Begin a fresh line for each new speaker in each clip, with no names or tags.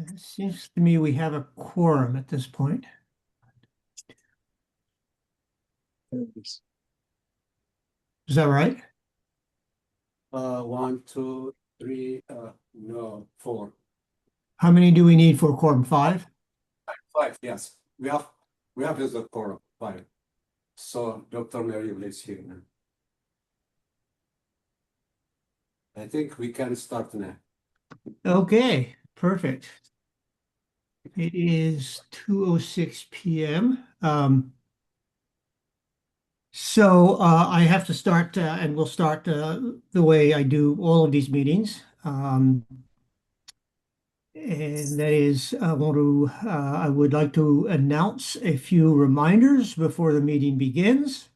It seems to me we have a quorum at this point. Is that right?
One, two, three, no, four.
How many do we need for a quorum? Five?
Five, yes. We have as a quorum, five. So Dr. Mary is here now. I think we can start now.
Okay, perfect. It is 2:06 p.m. I have to start, and we'll start the way I do all of these meetings. And that is, I would like to announce a few reminders before the meeting begins.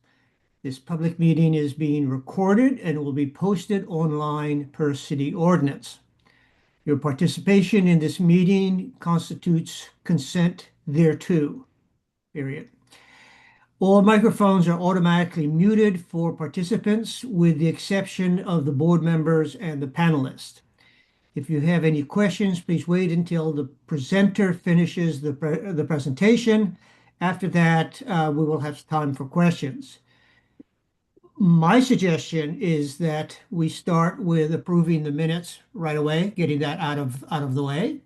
This public meeting is being recorded and will be posted online per city ordinance. Your participation in this meeting constitutes consent thereto, period. All microphones are automatically muted for participants with the exception of the board members and the panelists. If you have any questions, please wait until the presenter finishes the presentation. After that, we will have time for questions. My suggestion is that we start with approving the minutes right away, getting that out of the way.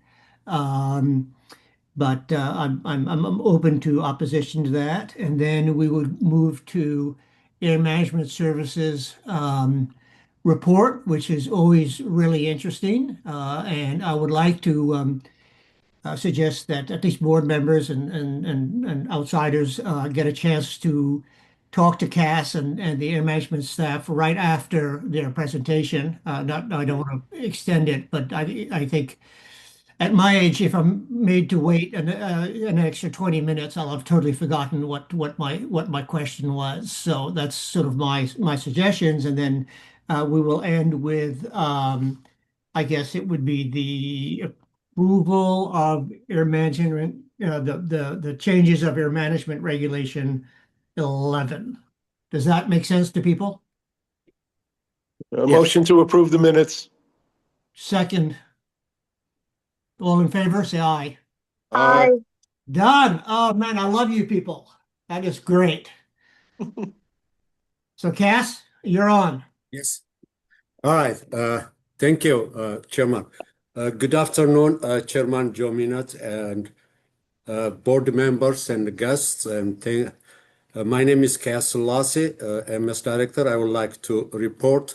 But I'm open to opposition to that. And then we would move to Air Management Services report, which is always really interesting. And I would like to suggest that at least board members and outsiders get a chance to talk to Cass and the air management staff right after their presentation. I don't want to extend it, but I think at my age, if I'm made to wait an extra 20 minutes, I'll have totally forgotten what my question was. So that's sort of my suggestions, and then we will end with I guess it would be the approval of air management, the changes of air management regulation 11. Does that make sense to people?
A motion to approve the minutes.
Second. All in favor, say aye.
Aye.
Done. Oh man, I love you people. That is great. So Cass, you're on.
Yes. All right. Thank you, Chairman. Good afternoon, Chairman Joe Minot and board members and guests. My name is Cass Lassie, MS Director. I would like to report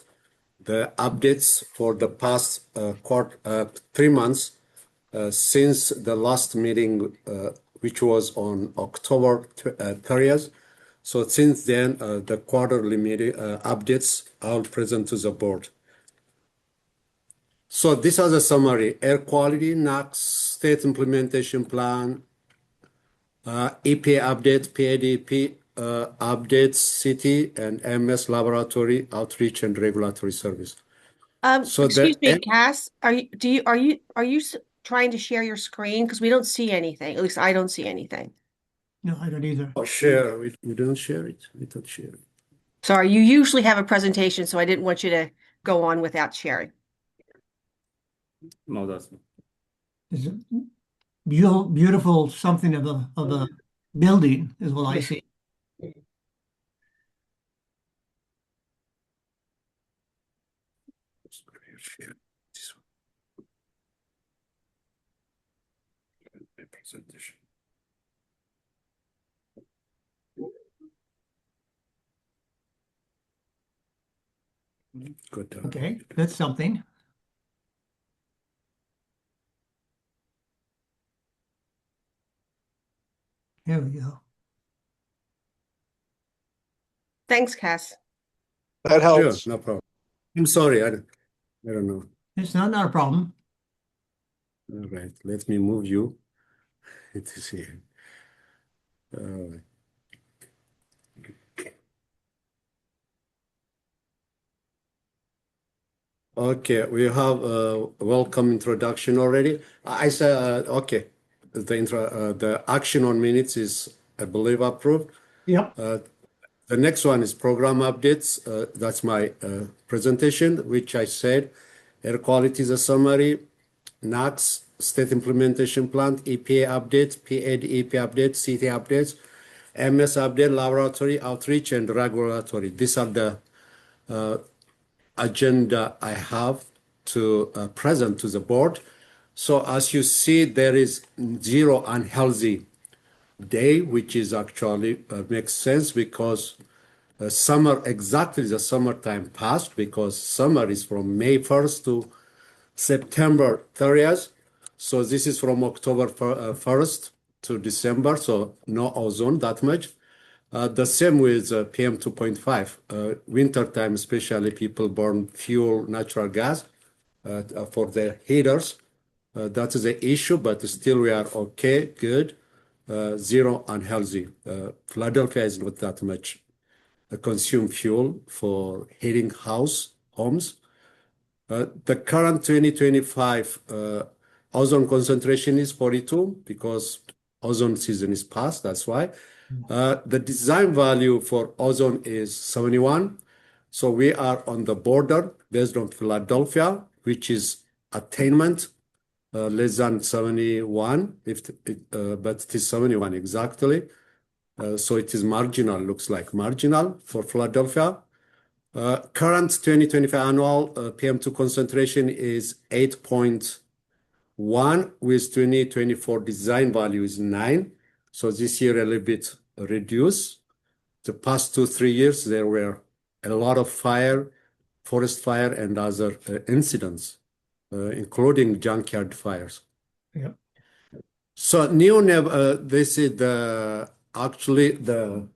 the updates for the past 3 months since the last meeting, which was on October 30th. So since then, the quarterly meeting updates I'll present to the board. So this is a summary: air quality, NOx, state implementation plan, EPA update, PADP updates, city and MS laboratory outreach and regulatory service.
Excuse me, Cass, are you trying to share your screen? Because we don't see anything. At least I don't see anything.
No, I don't either.
Oh, share. We don't share it. We don't share it.
Sorry, you usually have a presentation, so I didn't want you to go on without sharing.
No, that's not.
It's a beautiful something of a building is what I see.
Share this one. Presentation. Good.
Okay, that's something. There we go.
Thanks, Cass.
That helps.
Sure, no problem. I'm sorry, I don't know.
It's not a problem.
All right, let me move you. It is here. Okay, we have a welcome introduction already. I said, okay, the action on minutes is, I believe, approved.
Yep.
The next one is program updates. That's my presentation, which I said air quality is a summary, NACS, State Implementation Plan, EPA updates, PAD EPA updates, CT updates, MS update, laboratory outreach, and regulatory. These are the agenda I have to present to the board. So as you see, there is zero unhealthy day, which is actually makes sense because summer, exactly the summertime passed because summer is from May 1st to September 30th. So this is from October 1st to December, so no ozone that much. The same with PM 2.5. Winter time, especially people burn fuel, natural gas for their heaters. That is an issue, but still we are okay, good. Zero unhealthy. Philadelphia is not that much consume fuel for heating homes. The current 2025 ozone concentration is 42 because ozone season is past, that's why. The design value for ozone is 71. So we are on the border based on Philadelphia, which is attainment less than 71, but it is 71 exactly. So it is marginal, looks like marginal for Philadelphia. Current 2025 annual PM2 concentration is 8.1 with 2024 design value is 9. So this year a little bit reduced. The past 2-3 years, there were a lot of fire, forest fire, and other incidents, including junkyard fires.
Yeah.
So this is actually the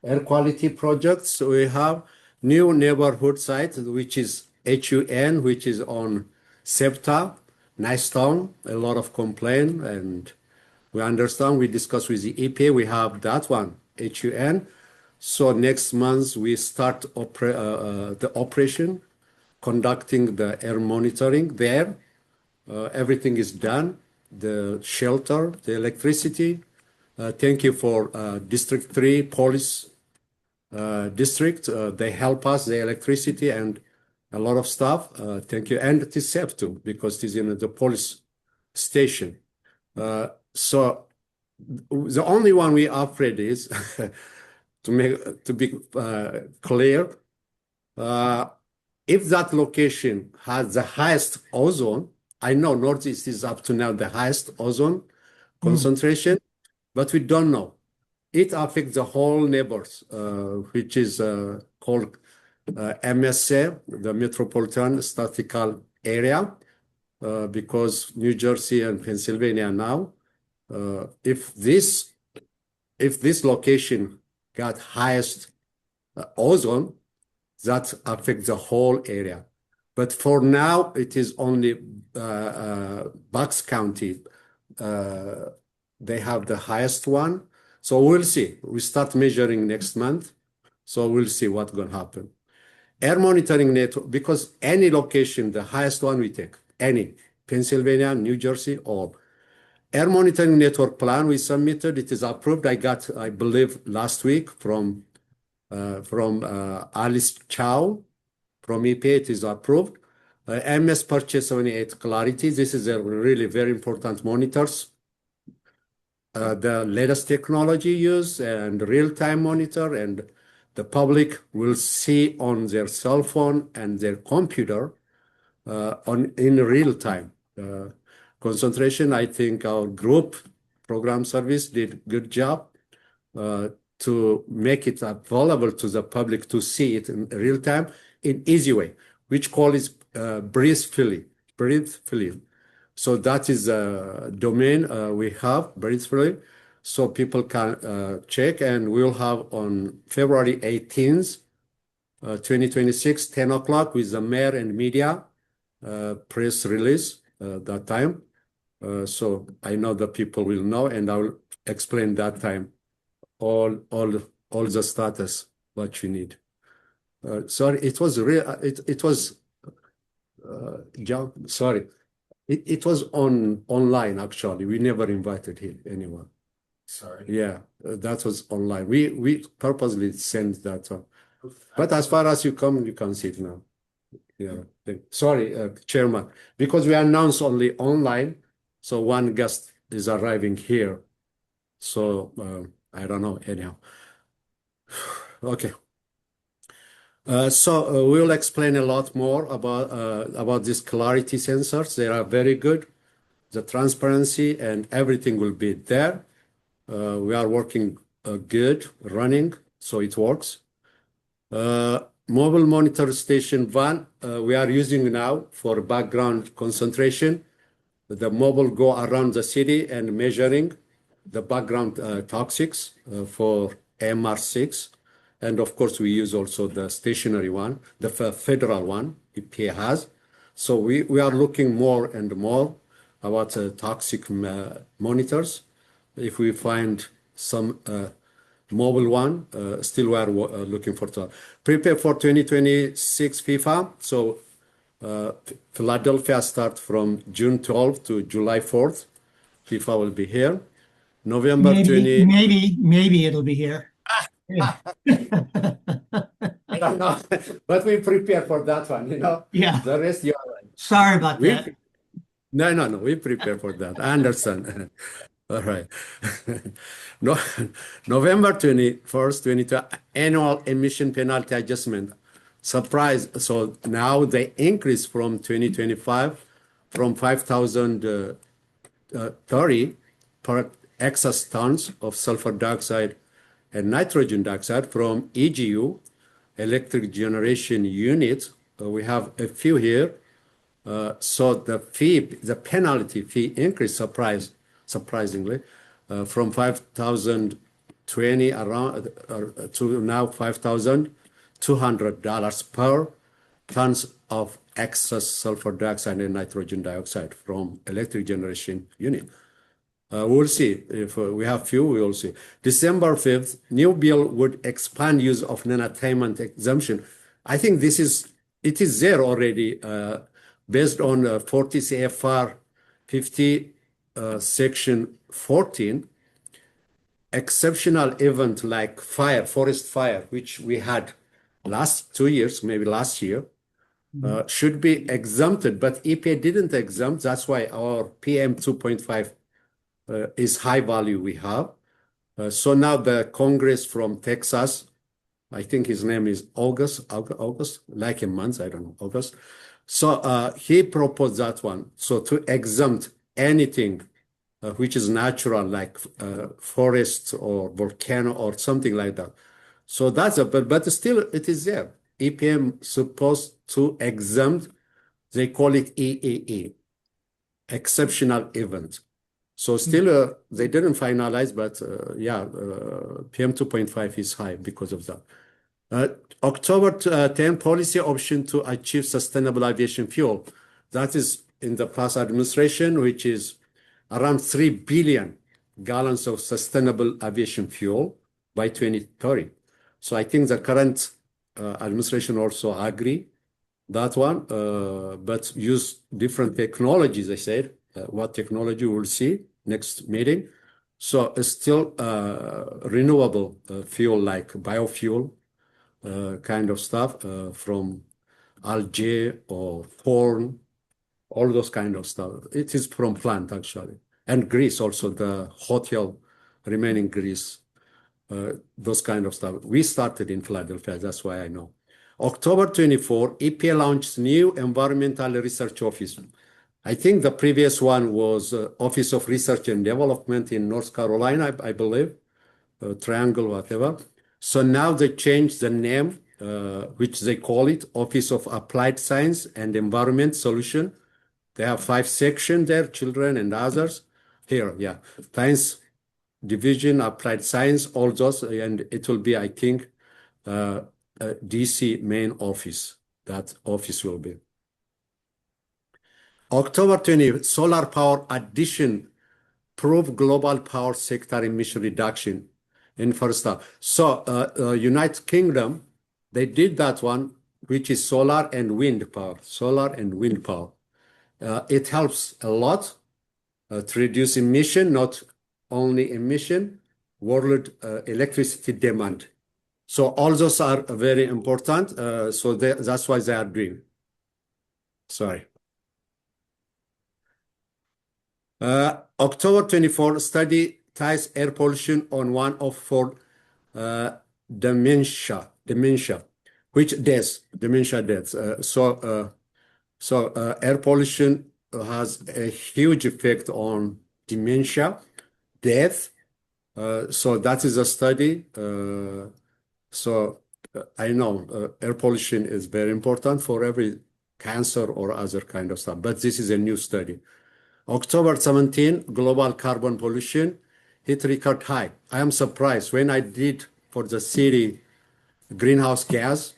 air quality projects. We have new neighborhood site, which is HUN, which is on SEPTA, nice town, a lot of complaint, and we understand, we discuss with the EPA, we have that one, HUN. So next month we start the operation, conducting the air monitoring there. Everything is done, the shelter, the electricity. Thank you for District 3 Police District. They help us, the electricity and a lot of stuff. Thank you. And it is safe too, because it is in the police station. So the only one we are afraid is, to be clear, if that location has the highest ozone, I know Northeast is up to now the highest ozone concentration, but we don't know. It affects the whole neighbors, which is called MSA, the Metropolitan Statistical Area, because New Jersey and Pennsylvania now, if this location got highest ozone, that affects the whole area. But for now, it is only Bucks County. They have the highest one. So we'll see. We start measuring next month. So we'll see what's going to happen. Air monitoring network, because any location, the highest one we take, any, Pennsylvania, New Jersey, all. Air monitoring network plan we submitted, it is approved. I got, I believe, last week from Alice Chow from EPA, it is approved. MS Purchase 78 Clarity, this is a really very important monitors. The latest technology used and real-time monitor, and the public will see on their cell phone and their computer in real time. Concentration, I think our group program service did good job to make it available to the public to see it in real time in easy way, which call is breathe filling. So that is a domain we have, breathe filling, so people can check, and we'll have on February 18th, 2026, 10 o'clock with the mayor and media press release that time. So I know the people will know, and I will explain that time all the status what you need. Sorry, it was real. It was John. Sorry, it was online actually. We never invited anyone.
Sorry.
Yeah, that was online. We purposely sent that one. But as far as you come, you can see it now. Yeah. Sorry, Chairman, because we announce only online, so one guest is arriving here. So I don't know anyhow. Okay. So we'll explain a lot more about these clarity sensors. They are very good. The transparency and everything will be there. We are working good, running, so it works. Mobile monitor station 1, we are using now for background concentration. The mobile go around the city and measuring the background toxics for MR6. And of course, we use also the stationary one, the federal one EPA has. So we are looking more and more about toxic monitors. If we find some mobile one, still we are looking for that. Prepare for 2026 FIFA. So Philadelphia start from June 12th to July 4th. FIFA will be here. November 20.
Maybe it'll be here. Yeah.
I don't know, but we prepare for that one, you know.
Yeah.
The rest, you are right.
Sorry about that.
No, we prepare for that. I understand. All right. No, November 21st, 22, annual emission penalty adjustment. Surprise. So now they increase from 2025 from 5,030 per excess tons of sulfur dioxide and nitrogen dioxide from EGU, electric generation units. We have a few here. So the penalty fee increased surprisingly from 5,020 around to now $5,200 per tons of excess sulfur dioxide and nitrogen dioxide from electric generation unit. We'll see if we have few. We will see. December 5th, new bill would expand use of non-attainment exemption. I think it is there already. Based on 40 CFR 50 section 14, exceptional event like fire, forest fire, which we had last 2 years, maybe last year, should be exempted, but EPA didn't exempt. That's why our PM 2.5 is high value we have. So now the Congress from Texas, I think his name is August, like a month, I don't know, August. So he proposed that one. So to exempt anything which is natural, like forest or volcano or something like that. So that's but still it is there. EPM supposed to exempt. They call it EEE, exceptional event. So still they didn't finalize, but PM 2.5 is high because of that. October 10 policy option to achieve sustainable aviation fuel. That is in the past administration, which is around 3 billion gallons of sustainable aviation fuel by 2030. So I think the current administration also agree that one, but use different technologies, I said. What technology we'll see next meeting. So it's still renewable fuel like biofuel, kind of stuff from algae or corn, all those kind of stuff. It is from plant actually. And grease also, the hotel remaining grease, those kind of stuff. We started in Philadelphia, that's why I know. October 24, EPA launched new environmental research office. I think the previous one was Office of Research and Development in North Carolina, I believe, Triangle, whatever. So now they changed the name, which they call it Office of Applied Science and Environment Solution. They have 5 sections there, children and others. Here, yeah, Science Division, Applied Science, all those, and it will be, I think, DC main office. That office will be. October 20, solar power addition, prove global power sector emission reduction in first half. So United Kingdom, they did that one, which is solar and wind power. Solar and wind power. It helps a lot to reduce emission, not only emission, world electricity demand. So all those are very important. So that's why they are doing. Sorry. October 24 study ties air pollution on one of four dementia, which deaths, dementia deaths. So air pollution has a huge effect on dementia, death. So that is a study. I know air pollution is very important for every cancer or other kind of stuff, but this is a new study. October 17, global carbon pollution hit record high. I am surprised when I did for the city greenhouse gas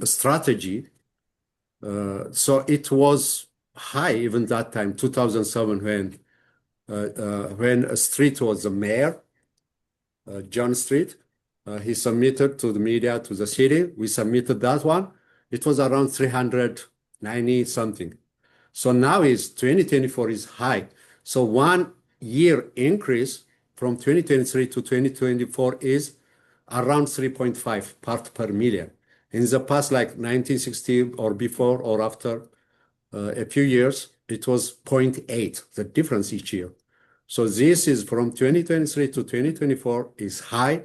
strategy. So it was high even that time, 2007, when a street was the mayor, John Street. He submitted to the media, to the city. We submitted that one. It was around 390 something. So now 2024 is high. So 1 year increase from 2023 to 2024 is around 3.5 parts per million. In the past, like 1960 or before or after a few years, it was 0.8, the difference each year. So this is from 2023 to 2024 is high,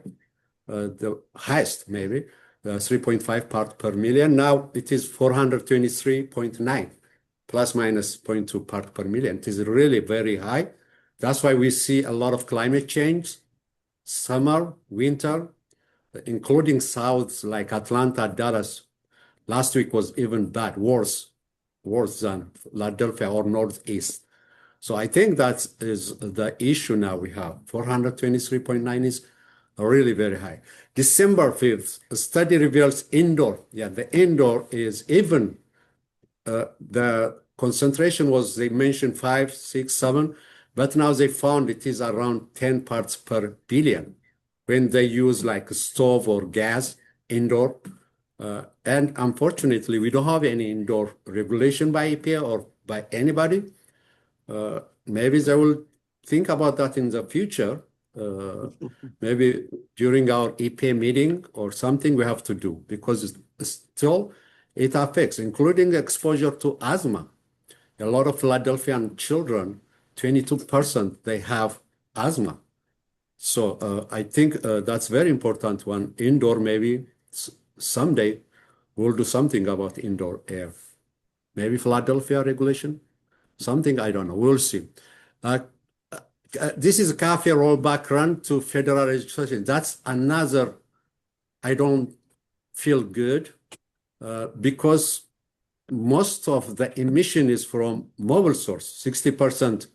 the highest maybe, 3.5 parts per million. Now it is 423.9, plus minus 0.2 parts per million. It is really very high. That's why we see a lot of climate change, summer, winter, including south like Atlanta, Dallas. Last week was even bad, worse than Philadelphia or Northeast. So I think that is the issue now we have. 423.9 is really very high. December 5th, a study reveals indoor. Yeah, the indoor is even, the concentration was, they mentioned 5, 6, 7, but now they found it is around 10 parts per billion when they use like a stove or gas indoor. And unfortunately, we don't have any indoor regulation by EPA or by anybody. Maybe they will think about that in the future. Maybe during our EPA meeting or something we have to do, because still it affects, including exposure to asthma. A lot of Philadelphian children, 22%, they have asthma. So I think that's very important one. Indoor, maybe someday we'll do something about indoor air. Maybe Philadelphia regulation, something, I don't know. We'll see. This is a CAFE rollback run to federal legislation. That's another, I don't feel good because most of the emission is from mobile source, 60%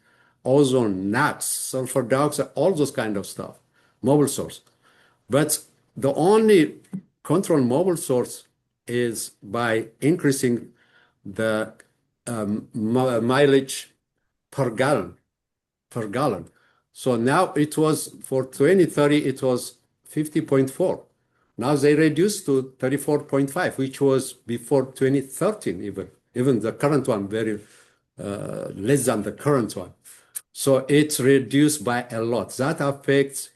ozone, NOx, sulfur dioxide, all those kind of stuff, mobile source. But the only control mobile source is by increasing the mileage per gallon. So now it was, for 2030, it was 50.4. Now they reduced to 34.5, which was before 2013 even the current one, very less than the current one. So it's reduced by a lot. That affects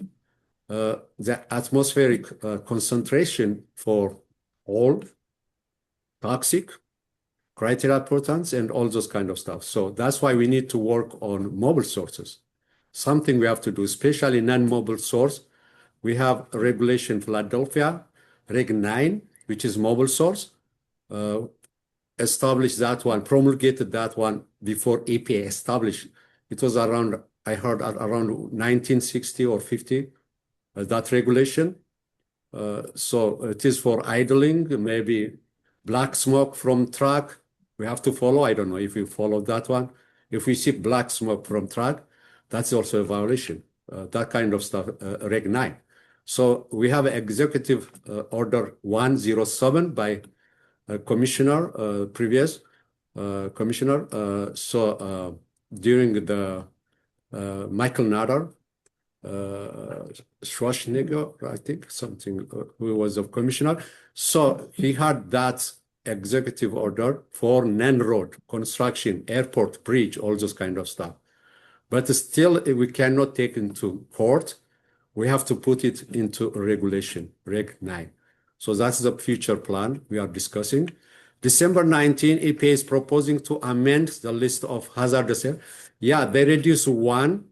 the atmospheric concentration for all toxic, criteria pollutants, and all those kind of stuff. So that's why we need to work on mobile sources. Something we have to do, especially non-mobile source. We have a regulation Philadelphia, Reg 9, which is mobile source. Established that one, promulgated that one before EPA established. It was around, I heard around 1960 or 50, that regulation. So it is for idling, maybe black smoke from truck. We have to follow. I don't know if you follow that one. If we see black smoke from truck, that's also a violation. That kind of stuff, Reg 9. So we have Executive Order 107 by Commissioner, previous Commissioner. During the Michael Nader, Schwarzenegger, I think, something, who was a commissioner. So he had that executive order for non-road construction, airport, bridge, all those kind of stuff. But still, we cannot take into court. We have to put it into a regulation, Reg 9. So that's the future plan we are discussing. December 19, EPA is proposing to amend the list of hazardous air. Yeah, they reduce one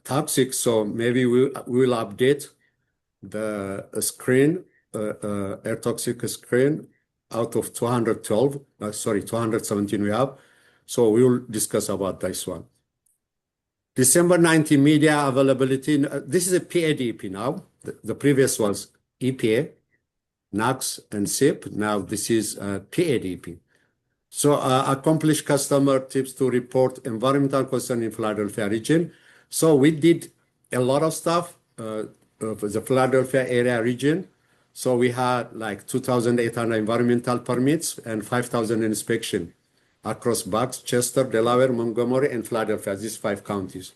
toxic, so maybe we will update the screen, air toxic screen out of 212, sorry, 217 we have. So we will discuss about this one. December 19 media availability. This is a PADP now. The previous was EPA, NACS, and SIP. Now this is PADP. So accomplished customer tips to report environmental concern in Philadelphia region. So we did a lot of stuff for the Philadelphia area region. So we had like 2,800 environmental permits and 5,000 inspection across Bucks, Chester, Delaware, Montgomery, and Philadelphia, these 5 counties.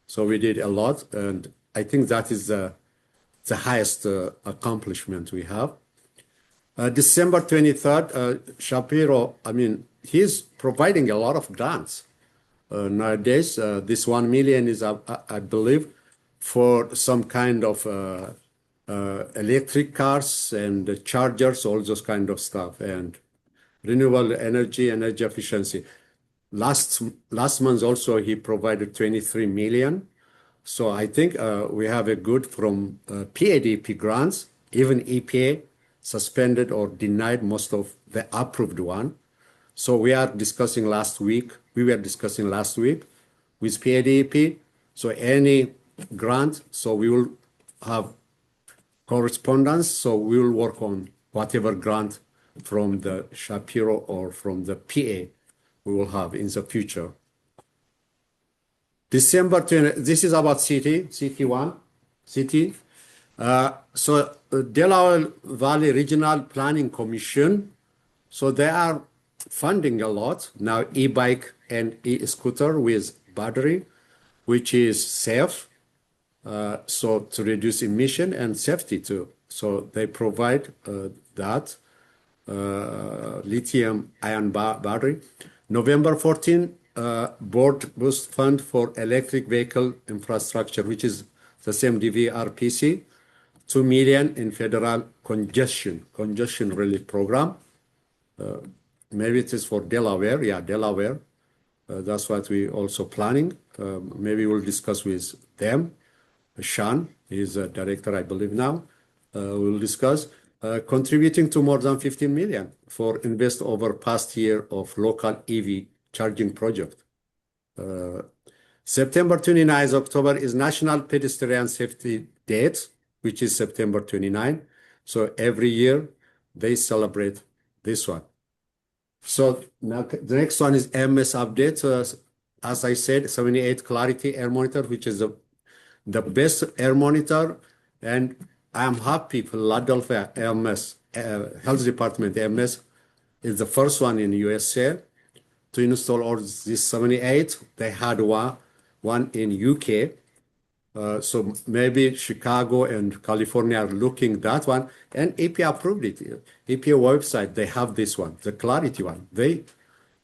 So we did a lot, and I think that is the highest accomplishment we have. December 23rd, Shapiro, I mean, he's providing a lot of grants. Nowadays, this 1 million is, I believe, for some kind of electric cars and chargers, all those kind of stuff, and renewable energy efficiency. Last month also, he provided 23 million. So I think we have a good from PADP grants, even EPA suspended or denied most of the approved one. So we were discussing last week with PADP. So any grant, so we will have correspondence. So we will work on whatever grant from the Shapiro or from the PA we will have in the future. December 20, this is about CT1. So Delaware Valley Regional Planning Commission, so they are funding a lot now, e-bike and e-scooter with battery, which is safe, so to reduce emission and safety too. So they provide that lithium-ion battery. November 14, board boost fund for electric vehicle infrastructure, which is the same DVRPC, 2 million in federal congestion relief program. Maybe it is for Delaware. Yeah, Delaware. That's what we also planning. Maybe we'll discuss with them. Sean is a director, I believe now. We'll discuss contributing to more than 15 million for invest over past year of local EV charging project. September 29th, October is National Pedestrian Safety Date, which is September 29. So every year they celebrate this one. So now the next one is MS update. As I said, 78 Clarity Air Monitor, which is the best air monitor. And I'm happy Philadelphia MS, Health Department MS, is the first one in USA to install all these 78. They had one in UK. So maybe Chicago and California are looking that one, and EPA approved it. EPA website, they have this one, the Clarity one. They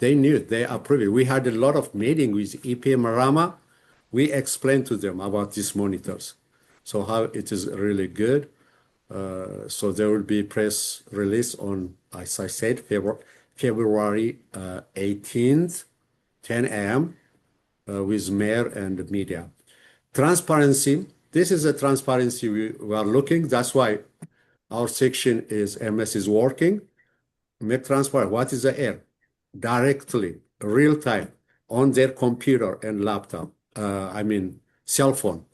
knew it, they approved it. We had a lot of meeting with EPA Marama. We explained to them about these monitors, so how it is really good. So there will be press release on, as I said, February 18th, 10 a.m. With mayor and media. Transparency. This is a transparency we are looking. That's why our section is MS is working. Make transparent. What is the air? Directly, real time, on their computer and laptop. I mean, cell phone.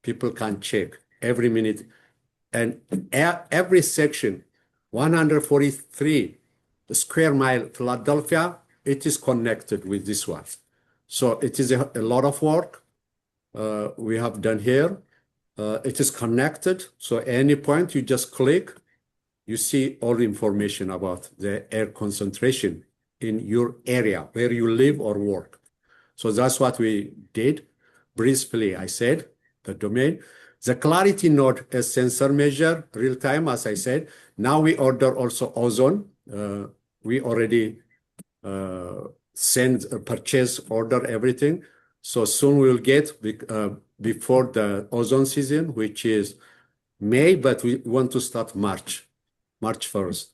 People can check every minute. And every section, 143 square mile Philadelphia, it is connected with this one. So it is a lot of work we have done here. It is connected. So any point you just click, you see all the information about the air concentration in your area where you live or work. So that's what we did. Briefly, I said, the domain. The Clarity Node as sensor measure real time, as I said. Now we order also ozone. We already send a purchase order, everything. So soon we'll get before the ozone season, which is May, but we want to start March. March 1st,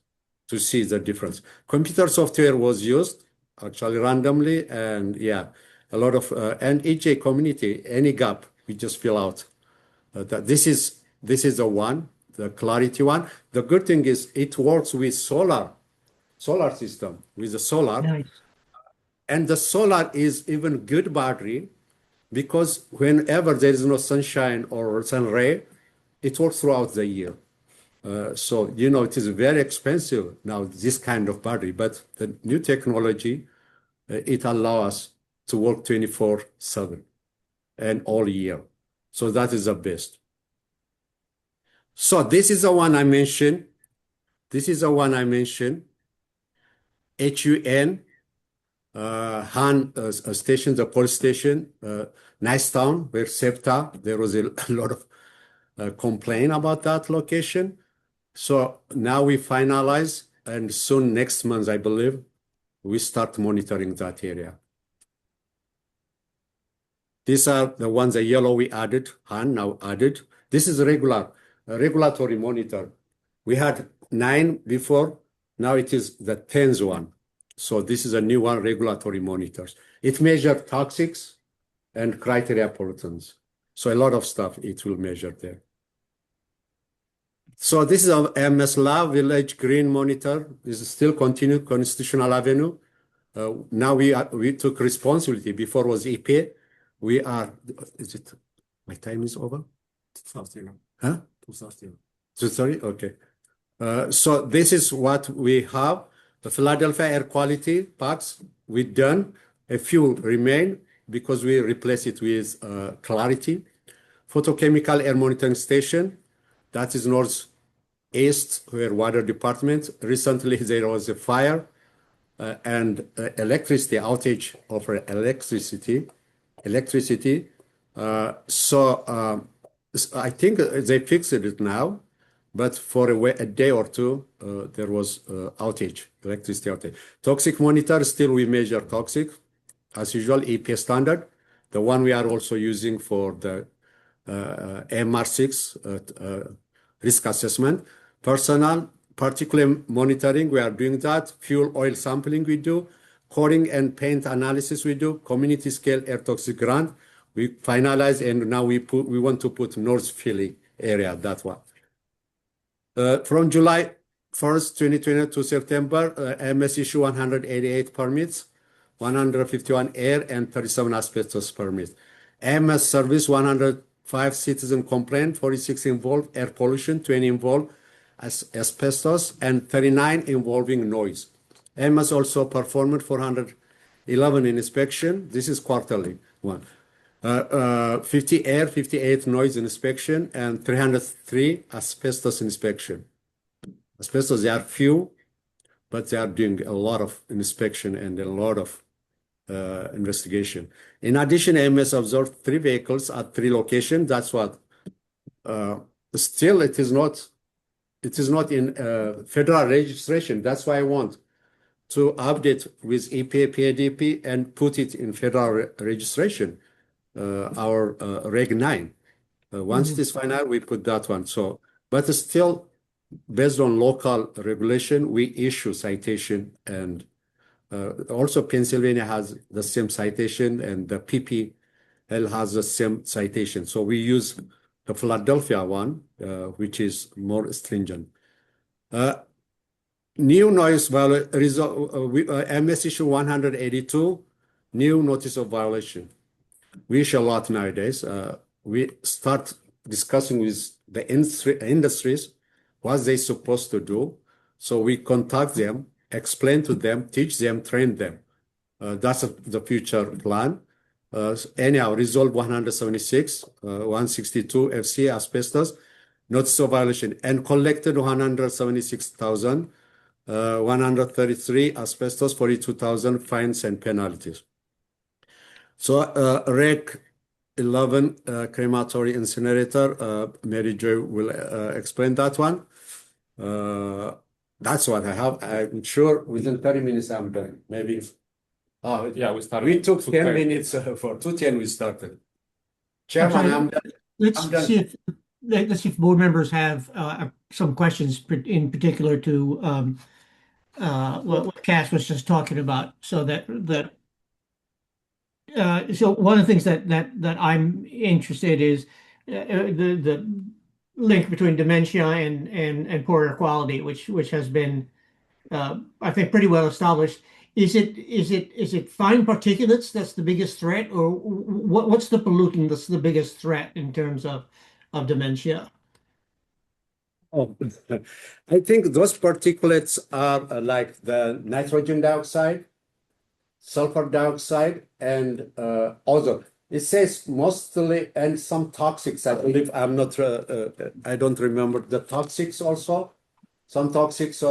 to see the difference. Computer software was used actually randomly, and yeah, a lot of and each community, any gap, we just fill out. This is the one, the clarity one. The good thing is it works with solar system, with the solar.
Nice.
And the solar is even good battery because whenever there is no sunshine or sun ray, it works throughout the year. So, it is very expensive now, this kind of battery, but the new technology, it allows us to work 24/7 and all year. So that is the best. So this is the one I mentioned. HUN, Han station, the police station, nice town, where SEPTA, there was a lot of complaint about that location. So now we finalize, and soon next month, I believe, we start monitoring that area. These are the ones, the yellow we added, Han now added. This is a regulatory monitor. We had 9 before, now it is the 10th one. So this is a new one, regulatory monitors. It measures toxics and criteria pollutants. So a lot of stuff it will measure there. So this is our MS Lab Village Green Monitor. This is still continued Constitutional Avenue. Now we took responsibility. Before was EP. We are, is it, my time is over? 2:30. Huh? 2:30. 2:30? Okay. So this is what we have. The Philadelphia air quality parks, we done. A few remain because we replace it with clarity. Photochemical air monitoring station, that is northeast, where water department. Recently, there was a fire and electricity outage of electricity. So I think they fixed it now, but for a day or two, there was electricity outage. Toxic monitor, still we measure toxic, as usual, EPA standard. The one we are also using for the MR6 risk assessment. Personal particulate monitoring, we are doing that. Fuel oil sampling we do. Coating and paint analysis we do. Community scale air toxic grant. We finalize, and now we want to put North Philly area, that one. From July 1st, 2020 to September, MS issue 188 permits, 151 air and 37 asbestos permits. MS service 105 citizen complaint, 46 involved air pollution, 20 involved asbestos, and 39 involving noise. MS also performed 411 inspection. This is quarterly one. 50 air, 58 noise inspection, and 303 asbestos inspection. Asbestos, they are few, but they are doing a lot of inspection and a lot of investigation. In addition, AMS observed 3 vehicles at 3 locations. That's what. Still, it is not in federal registration. That's why I want to update with EPA, PADP, and put it in federal registration. Our Reg 9. Once it is final, we put that one. So, but still, based on local regulation, we issue citation, and also Pennsylvania has the same citation, and the PPL has the same citation. So we use the Philadelphia one, which is more stringent. New noise violation, MS issue 182, new notice of violation. We issue a lot nowadays. We start discussing with the industries what they're supposed to do. So we contact them, explain to them, teach them, train them. That's the future plan. Anyhow, resolve 176, 162 FC asbestos, notice of violation, and collected 176,000, 133 asbestos, 42,000 fines and penalties. So Reg 11 crematory incinerator, Mary Jo will explain that one. That's what I have. I'm sure within 30 minutes I'm done. Maybe. Oh,
Yeah, we started.
we took 10 minutes for 2:10 we started. Chairman,
Sorry.
I'm done.
Let's
I'm done.
see if board members have some questions in particular to what Cass was just talking about. So so one of the things that I'm interested is the link between dementia and poor air quality, which has been I think pretty well established. Is it fine particulates that's the biggest threat, or what's the pollutant that's the biggest threat in terms of dementia?
Oh, I think those particulates are like the nitrogen dioxide, sulfur dioxide, and ozone. It says mostly, and some toxics, I believe. I don't remember the toxics also. Some toxics,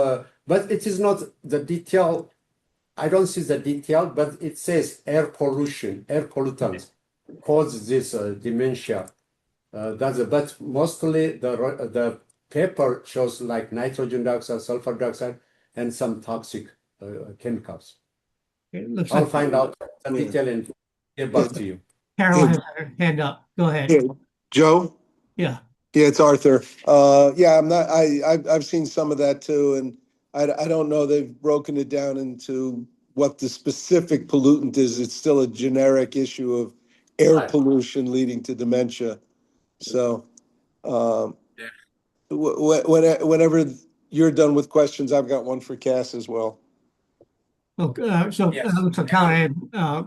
but it is not the detail. I don't see the detail, but it says air pollution, air pollutants cause this dementia. But mostly the paper shows like nitrogen dioxide, sulfur dioxide, and some toxic chemicals.
It looks
I'll
like
find out the detail and get back to you.
Carol has her hand up. Go ahead.
Yeah, Joe?
Yeah.
Yeah, it's Arthur. Yeah, I've seen some of that too, and I don't know, they've broken it down into what the specific pollutant is. It's still a generic issue of air
Right.
pollution leading to dementia. So,
Yeah.
whenever you're done with questions, I've got one for Cass as well.
Okay, so
Yes.
looks like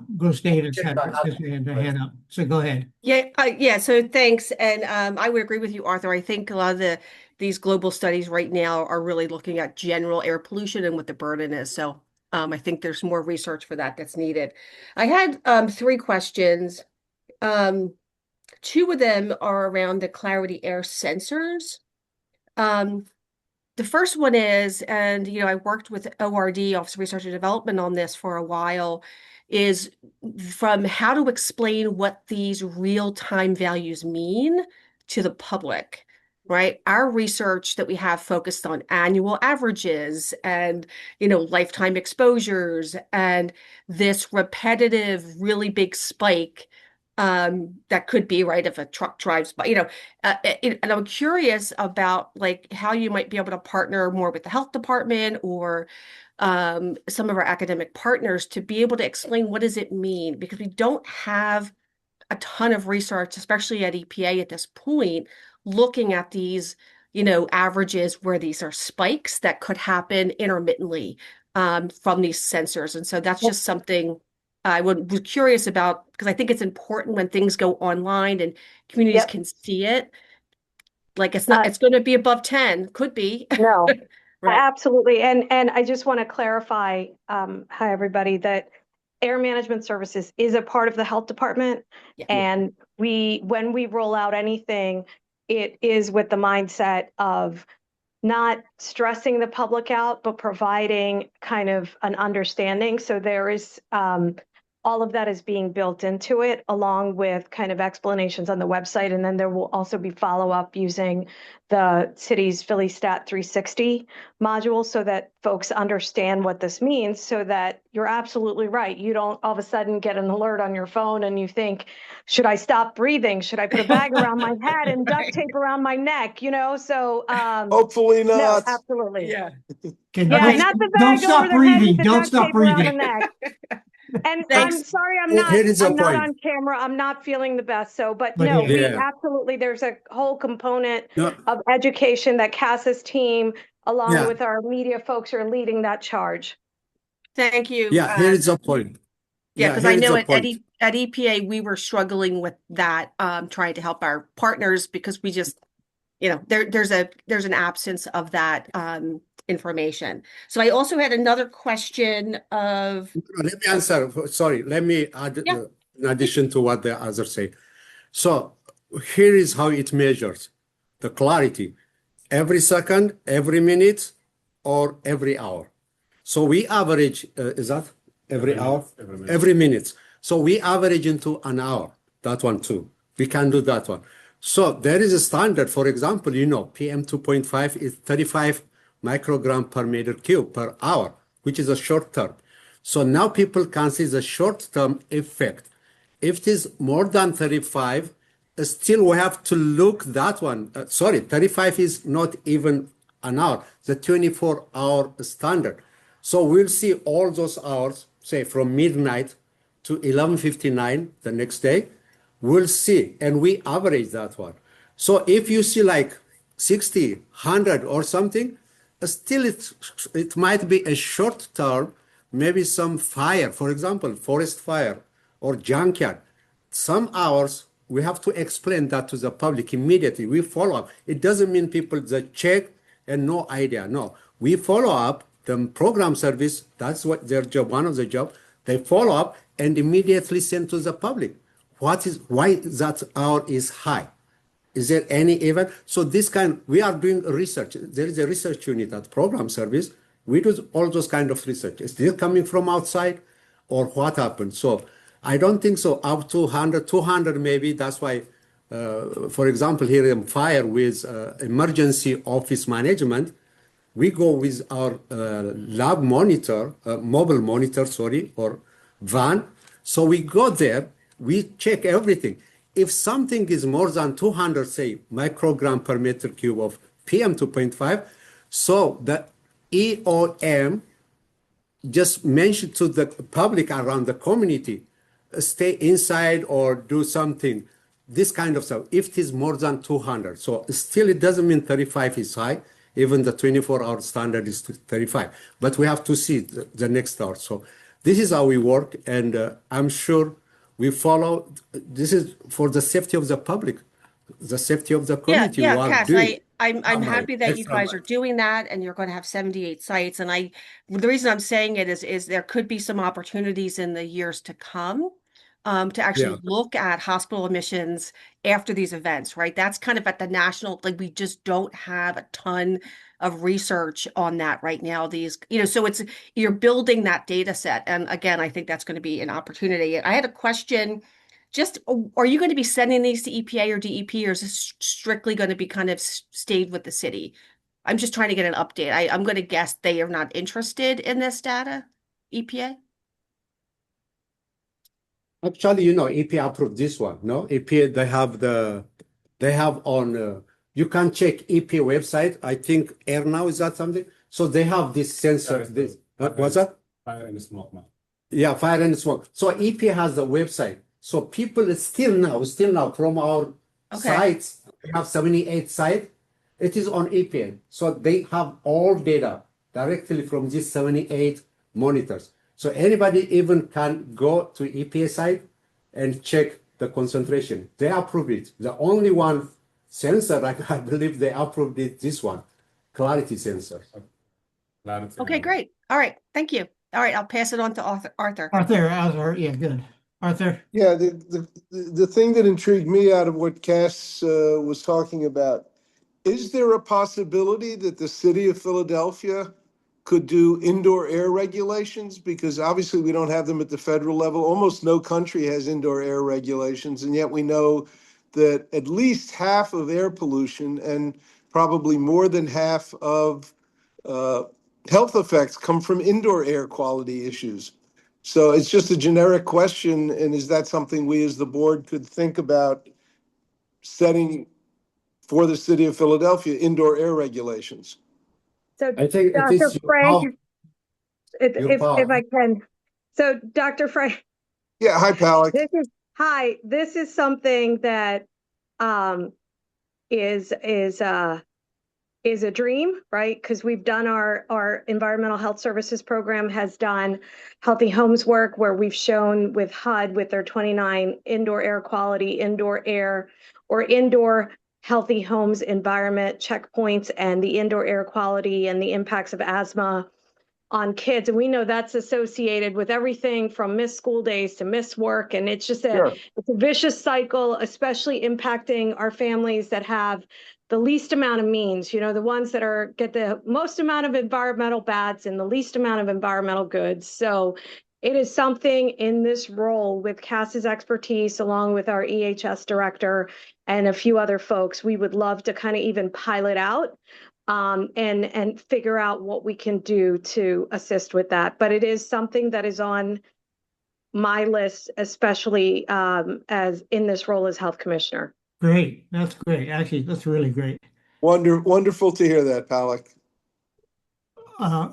Bruce Davis
Check
had
that
his hand up. So go ahead.
Yeah, so thanks. And I would agree with you, Arthur. I think a lot of these global studies right now are really looking at general air pollution and what the burden is. So I think there's more research for that that's needed. I had three questions. Two of them are around the Clarity Air sensors. The first one is, and I worked with ORD, Office of Research and Development, on this for a while, is from how to explain what these real-time values mean to the public, right? Our research that we have focused on annual averages and, lifetime exposures, and this repetitive, really big spike that could be, right, if a truck drives by, and I'm curious about like how you might be able to partner more with the health department or some of our academic partners to be able to explain what does it mean, because we don't have a ton of research, especially at EPA at this point, looking at these, averages where these are spikes that could happen intermittently from these sensors. And so that's just something I was curious about, because I think it's important when things go online and communities
Yep.
can see it. Like it's going to be above 10, could be.
No,
Right.
absolutely. And I just want to clarify, hi, everybody, that Air Management Services is a part of the health department.
Yeah.
And when we roll out anything, it is with the mindset of not stressing the public out, but providing kind of an understanding. So there is all of that is being built into it, along with kind of explanations on the website. And then there will also be follow-up using the city's Philly Stat 360 module so that folks understand what this means, so that you're absolutely right. You don't all of a sudden get an alert on your phone and you think, should I stop breathing? Should I put a bag around my head and duct tape around my neck? So
Hopefully
no,
not.
absolutely.
Yeah.
Yeah, not the
Don't
bag
stop
over the head
breathing.
with the
Don't
duct
stop
tape around the
breathing.
neck. And
Thanks.
I'm sorry,
Here is a
I'm not
point.
on camera. I'm not feeling the best. But
But
no,
yeah.
we
Yeah.
absolutely, there's a whole component
No,
of education that Cass's team, along
Yeah.
with our media folks, are leading that charge.
Thank you.
yeah, here is a point.
Yeah, because
here
I
is
know
a
at
point.
EPA we were struggling with that, trying to help our partners, because we just, there's an absence of that information. So I also had another question of
Let me answer. Sorry, let me add
Yeah.
in addition to what the others say. So here is how it measures the clarity: every second, every minute, or every hour. So we average, is that every hour? Every minute. So we average into an hour. That one too. We can do that one. So there is a standard. For example, PM 2.5 is 35 microgram per meter cube per hour, which is a short term. So now people can see the short term effect. If it is more than 35, still we have to look that one. Sorry, 35 is not even an hour, the 24-hour standard. So we'll see all those hours, say from midnight to 11:59 the next day. We'll see, and we average that one. So if you see like 60, 100 or something, still it might be a short term, maybe some fire, for example, forest fire or junkyard. Some hours we have to explain that to the public immediately. We follow up. It doesn't mean people that check and no idea. No, we follow up. The program service, that's what their job, one of the job. They follow up and immediately send to the public. Why that hour is high? Is there any event? So this kind, we are doing research. There is a research unit at program service. We do all those kind of research. Is this coming from outside or what happened? So I don't think so. Up to 100, 200 maybe. That's why, for example, here in fire with emergency office management, we go with our lab monitor, mobile monitor, sorry, or van. So we go there, we check everything. If something is more than 200, say, microgram per meter cube of PM2.5, so the EOM just mention to the public around the community, stay inside or do something, this kind of stuff, if it is more than 200. So still it doesn't mean 35 is high. Even the 24-hour standard is 35. But we have to see the next hour. So this is how we work. And I'm sure we follow. This is for the safety of the public, the safety of the community.
Yeah,
who are
Cass,
doing
I'm happy that you
extra
guys
mile.
are doing that and you're going to have 78 sites. And the reason I'm saying it is there could be some opportunities in the years to come to
Yeah.
actually look at hospital admissions after these events, right? That's kind of at the national, like we just don't have a ton of research on that right now. So you're building that data set. And again, I think that's going to be an opportunity. I had a question. Just, are you going to be sending these to EPA or DEP, or is this strictly going to be kind of stayed with the city? I'm just trying to get an update. I'm going to guess they are not interested in this data, EPA?
Actually, EPA approved this one. No, EPA they have on. You can check EPA website. I think Air Now, is that something? So they have this sensor. This what's that?
Fire and smoke, man.
Yeah, fire and smoke. So EPA has the website. So people still now from our
Okay.
sites, we have 78 sites. It is on EPA. So they have all data directly from these 78 monitors. So anybody even can go to EPA site and check the concentration. They approved it. The only one sensor, I believe they approved it, this one, clarity sensor.
Clarity
Okay,
and-
great. All right. Thank you. All right. I'll pass it on to Arthur.
Arthur, yeah, good. Arthur,
Yeah, the thing that intrigued me out of what Cass was talking about, is there a possibility that the city of Philadelphia could do indoor air regulations? Because obviously we don't have them at the federal level. Almost no country has indoor air regulations, and yet we know that at least half of air pollution and probably more than half of health effects come from indoor air quality issues. So it's just a generic question, and is that something we as the board could think about setting for the city of Philadelphia indoor air regulations?
So
I think it
Dr.
is your
Frank,
power.
if I can. So Dr. Frank,
Yeah, hi, Palak.
this is something that is a dream, right? Because we've done our environmental health services program has done healthy homes work where we've shown with HUD with their 29 indoor air quality, indoor air or indoor healthy homes environment checkpoints and the indoor air quality and the impacts of asthma on kids. And we know that's associated with everything from missed school days to missed work. And it's just it's a vicious cycle, especially impacting our families that have the least amount of means, the ones that get the most amount of environmental bads and the least amount of environmental goods. So it is something in this role with Cass's expertise, along with our EHS director and a few other folks, we would love to kind of even pilot out and figure out what we can do to assist with that. But it is something that is on my list, especially as in this role as health commissioner.
Great. That's great. Actually, that's really great.
Wonderful to hear that, Palak.
Uh,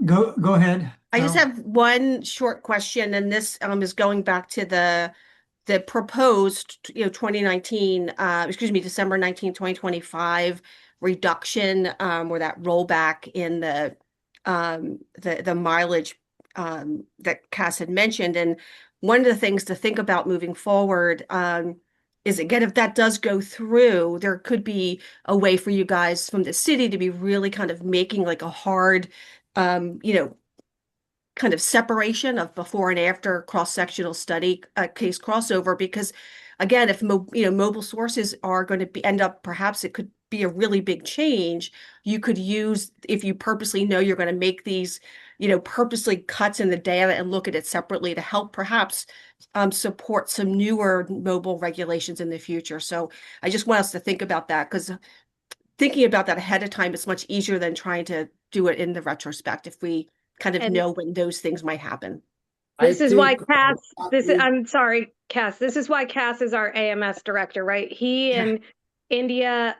go ahead.
I just
Carol.
have one short question, and this is going back to the proposed, 2019, December 19, 2025 reduction, or that rollback in the mileage that Cass had mentioned. And one of the things to think about moving forward, is again, if that does go through, there could be a way for you guys from the city to be really kind of making like a hard, kind of separation of before and after cross-sectional study, case crossover, because again, if mobile sources are going to end up, perhaps it could be a really big change. You could use, if you purposely know you're going to make these, purposely cuts in the data and look at it separately to help perhaps support some newer mobile regulations in the future. So I just want us to think about that, because thinking about that ahead of time is much easier than trying to do it in the retrospect if we kind of
And
know when those things might happen.
I
this is why
think
I'm sorry, Cass, this is why Cass is our AMS director, right? He
Yeah.
and India,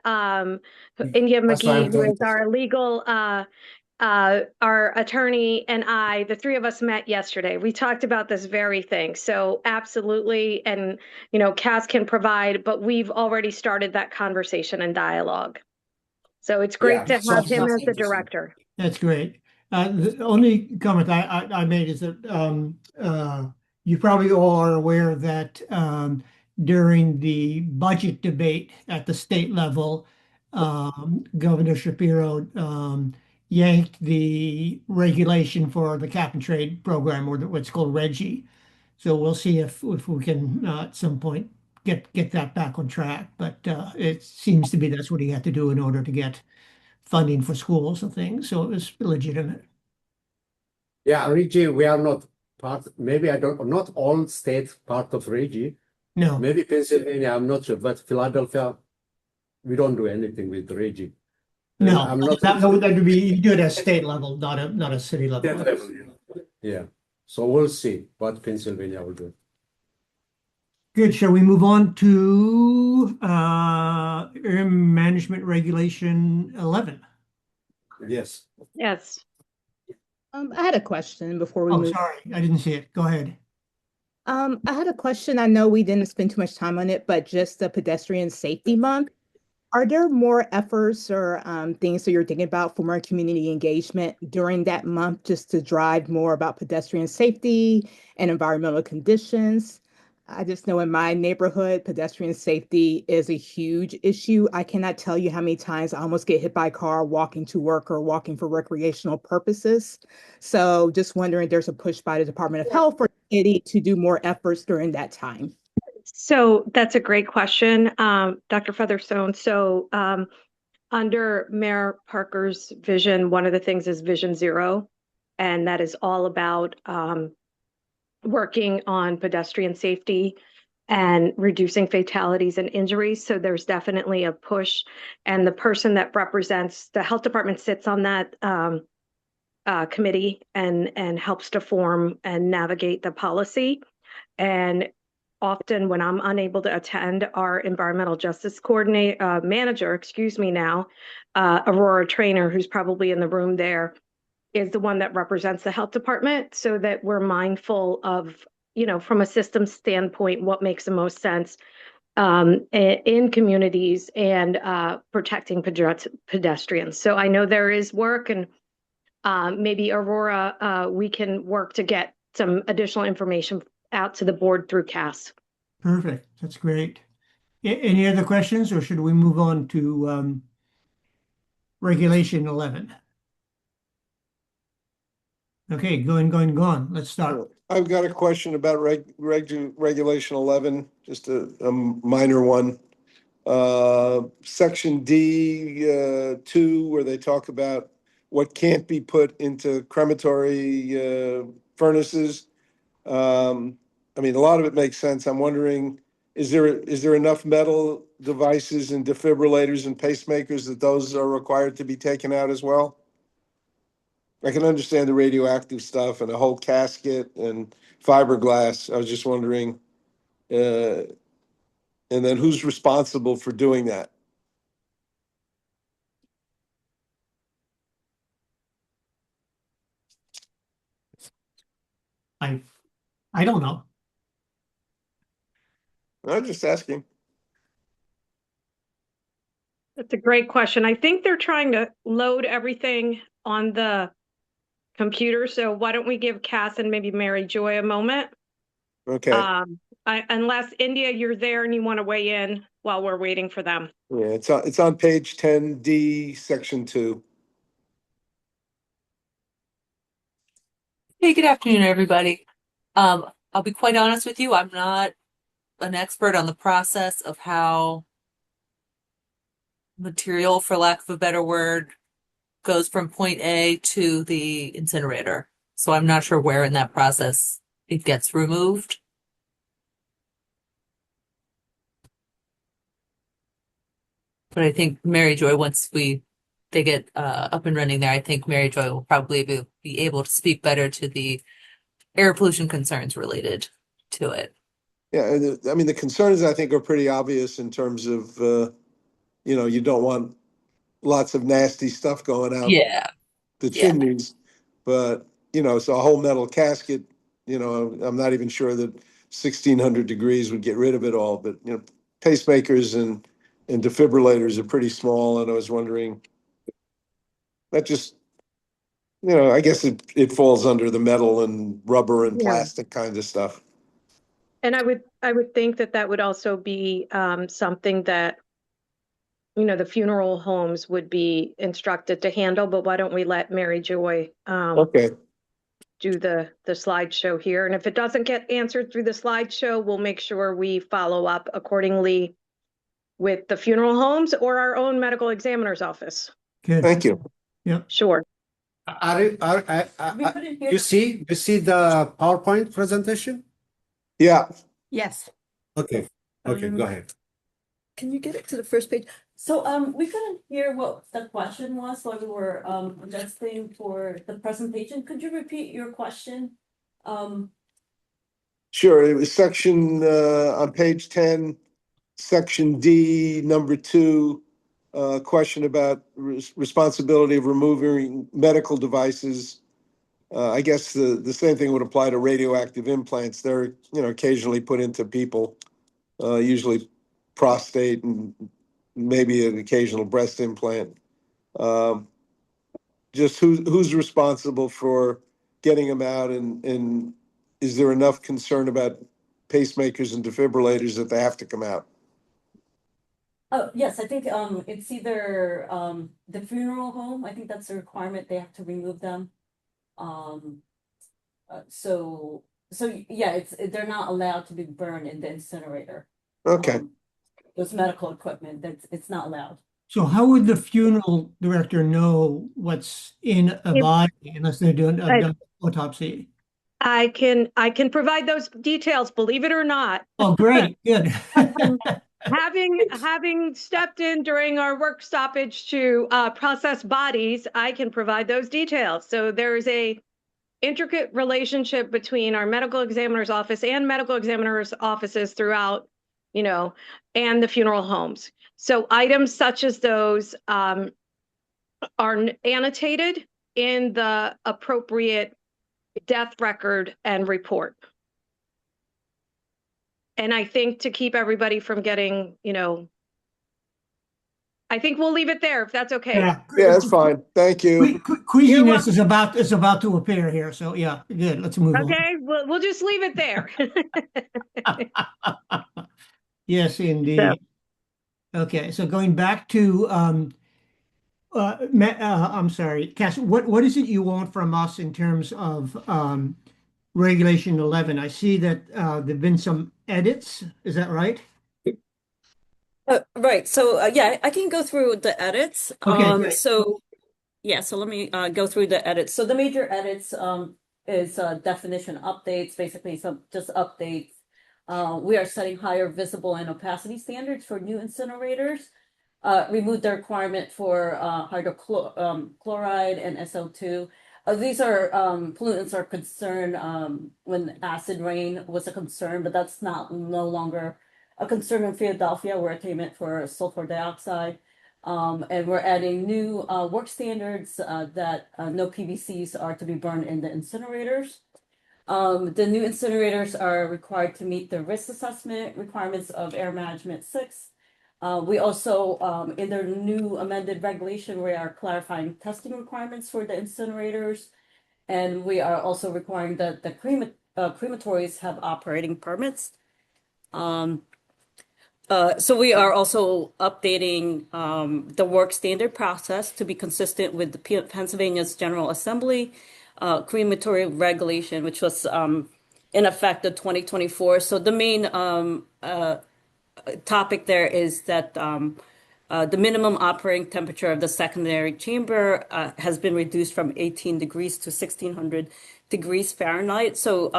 India
that's why I'm
McGee, who
trying
is
to
our legal, our attorney, and I, the three of us met yesterday. We talked about this very thing. So absolutely. And, Cass can provide, but we've already started that conversation and dialogue. So it's
yeah,
great to
so
have him
that's
as the
interesting.
director.
That's great. The only comment I made is that you probably all are aware that during the budget debate at the state level, Governor Shapiro yanked the regulation for the cap and trade program, or what's called Reggie. So we'll see if we can at some point get that back on track. But it seems to be that's what he had to do in order to get funding for schools and things. So it was legitimate.
Yeah, Reggie, we are not part, maybe I don't, not all states part of Reggie.
No,
Maybe Pennsylvania, I'm not sure, but Philadelphia, we don't do anything with Reggie. And
no,
I'm not
that would be, you do it at state level, not a city
state
level.
level. Yeah. So we'll see what Pennsylvania will do.
Good. Shall we move on to Air Management Regulation 11?
Yes.
Yes.
I had a question before we
Oh,
move.
sorry, I didn't see it. Go ahead.
I had a question. I know we didn't spend too much time on it, but just the Pedestrian Safety Month. Are there more efforts or things that you're thinking about for more community engagement during that month, just to drive more about pedestrian safety and environmental conditions? I just know in my neighborhood, pedestrian safety is a huge issue. I cannot tell you how many times I almost get hit by a car walking to work or walking for recreational purposes. So just wondering if there's a push by the Department of Health or city to do more efforts during that time.
So that's a great question, Dr. Featherstone. So under Mayor Parker's vision, one of the things is Vision Zero, and that is all about working on pedestrian safety and reducing fatalities and injuries. So there's definitely a push, and the person that represents the health department sits on that committee and helps to form and navigate the policy. And often when I'm unable to attend, our environmental justice coordinator manager, excuse me now, Aurora Trainer, who's probably in the room there, is the one that represents the health department, so that we're mindful of, from a system standpoint, what makes the most sense in communities and protecting pedestrians. So I know there is work, and maybe Aurora, we can work to get some additional information out to the board through CAS.
Perfect. That's great. Any other questions, or should we move on to Regulation 11? Okay, going. Let's start.
I've got a question about Regulation 11, just a minor one. Section D, 2, where they talk about what can't be put into crematory furnaces. I mean, a lot of it makes sense. I'm wondering, is there enough metal devices and defibrillators and pacemakers that those are required to be taken out as well? I can understand the radioactive stuff and a whole casket and fiberglass. I was just wondering, and And then who's responsible for doing that?
I don't know.
I'm just asking.
That's a great question. I think they're trying to load everything on the computer. So why don't we give Cass and maybe Mary Joy a moment?
Okay.
Unless India, you're there and you want to weigh in while we're waiting for them.
Yeah, it's on page 10D, section 2.
Hey, good afternoon, everybody. I'll be quite honest with you, I'm not an expert on the process of how material, for lack of a better word, goes from point A to the incinerator. So I'm not sure where in that process it gets removed. But I think Mary Joy, once they get up and running there, I think Mary Joy will probably be able to speak better to the air pollution concerns related to it.
Yeah, I mean, the concerns I think are pretty obvious in terms of, you don't want lots of nasty stuff going out
Yeah,
the
yeah.
chimneys. But, so a whole metal casket, I'm not even sure that 1600 degrees would get rid of it all. But, pacemakers and defibrillators are pretty small. And I was wondering, that just, I guess it falls under the metal and rubber and
Yeah.
plastic kind of stuff.
And I would think that would also be something that, the funeral homes would be instructed to handle, but why don't we let Mary Joy
Okay.
do the slideshow here? And if it doesn't get answered through the slideshow, we'll make sure we follow up accordingly with the funeral homes or our own medical examiner's office.
Good.
Thank you.
Yep.
Sure.
You see the PowerPoint presentation?
Yeah.
Yes.
Okay, go ahead.
Can you get it to the first page? So we couldn't hear what the question was while we were adjusting for the presentation. Could you repeat your question?
Sure. It was section on page 10, section D, number 2, question about responsibility of removing medical devices. I guess the same thing would apply to radioactive implants. They're, occasionally put into people, usually prostate and maybe an occasional breast implant. Just who's responsible for getting them out, and is there enough concern about pacemakers and defibrillators that they have to come out?
Oh, yes, I think it's either the funeral home. I think that's a requirement. They have to remove them. So yeah, they're not allowed to be burned in the incinerator.
Okay.
Those medical equipment, it's not allowed.
So how would the funeral director know what's in a body unless they're doing an autopsy?
I can provide those details, believe it or not.
Oh, great. Good.
Having stepped in during our work stoppage to process bodies, I can provide those details. So there's a intricate relationship between our medical examiner's office and medical examiners' offices throughout, and the funeral homes. So items such as those are annotated in the appropriate death record and report. And I think to keep everybody from getting, I think we'll leave it there if that's okay.
Yeah,
that's fine. Thank you.
Queasiness is about to appear here. So yeah, good. Let's move on.
Okay, we'll just leave it there.
Yes, indeed. Okay, so going back to I'm sorry, Cass, what is it you want from us in terms of Regulation 11? I see that there've been some edits. Is that right?
Right. So yeah, I can go through the edits.
Okay, great.
So yeah, so let me go through the edits. So the major edits is definition updates, basically some just updates. We are setting higher visible and opacity standards for new incinerators. Remove the requirement for hydrochloride and SO2. These are pollutants are concerned when acid rain was a concern, but that's no longer a concern in Philadelphia where attainment for sulfur dioxide. And we're adding new work standards that no PVCs are to be burned in the incinerators. The new incinerators are required to meet the risk assessment requirements of Air Management 6. We also, in the new amended regulation, we are clarifying testing requirements for the incinerators. And we are also requiring that the crematories have operating permits. So we are also updating the work standard process to be consistent with the Pennsylvania's General Assembly crematory regulation, which was in effect of 2024. So the main topic there is that the minimum operating temperature of the secondary chamber has been reduced from 18 degrees to 1600 degrees Fahrenheit. So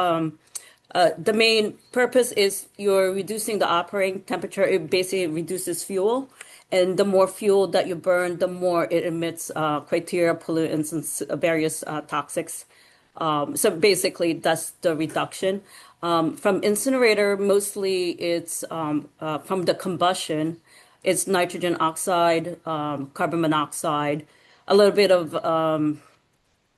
the main purpose is you're reducing the operating temperature. It basically reduces fuel. And the more fuel that you burn, the more it emits criteria, pollutants, and various toxics. So basically, that's the reduction. From incinerator, mostly it's from the combustion. It's nitrogen oxide, carbon monoxide, a little bit of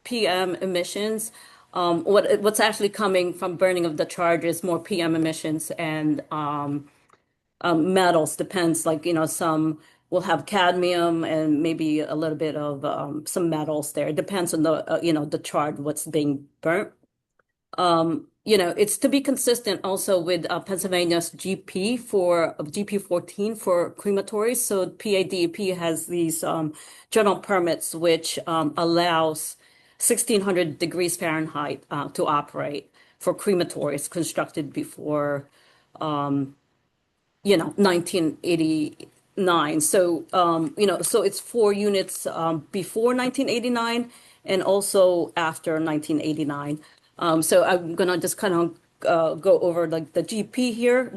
PM emissions. What's actually coming from burning of the charge is more PM emissions and metals. Depends, like, some will have cadmium and maybe a little bit of some metals there. It depends on the charge, what's being burnt. It's to be consistent also with Pennsylvania's GP 14 for crematories. So PADEP has these general permits which allows 1600 degrees Fahrenheit to operate for crematories constructed before 1989. So so it's 4 units before 1989 and also after 1989. So I'm gonna just kind of go over like the GP here.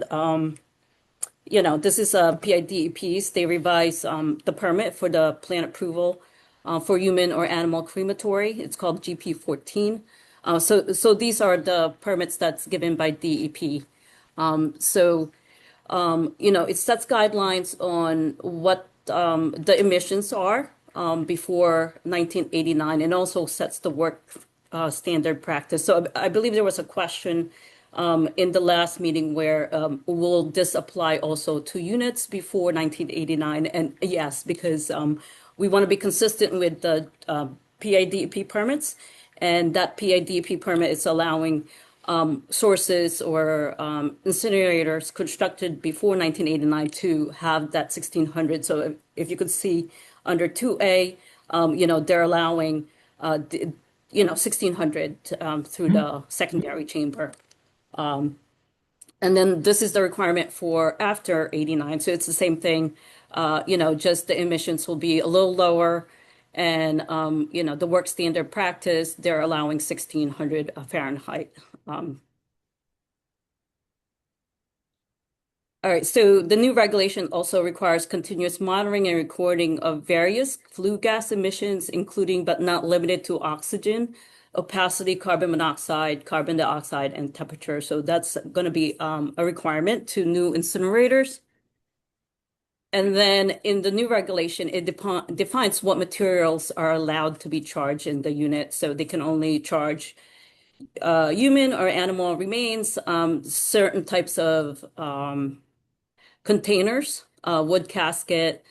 This is PIDEPs. They revise the permit for the plan approval for human or animal crematory. It's called GP 14. So these are the permits that's given by DEP. It sets guidelines on what the emissions are before 1989 and also sets the work standard practice. So I believe there was a question in the last meeting where will this apply also to units before 1989? And yes, because we want to be consistent with the PIDP permits, and that PIDP permit is allowing sources or incinerators constructed before 1989 to have that 1600. So if you could see under 2A, they're allowing 1600 through the secondary chamber. And then this is the requirement for after 89. So it's the same thing, just the emissions will be a little lower. And, the work standard practice, they're allowing 1600 Fahrenheit. All right, so the new regulation also requires continuous monitoring and recording of various flue gas emissions, including but not limited to oxygen, opacity, carbon monoxide, carbon dioxide, and temperature. So that's going to be a requirement to new incinerators. And then in the new regulation, it defines what materials are allowed to be charged in the unit. So they can only charge human or animal remains, certain types of containers, wood casket,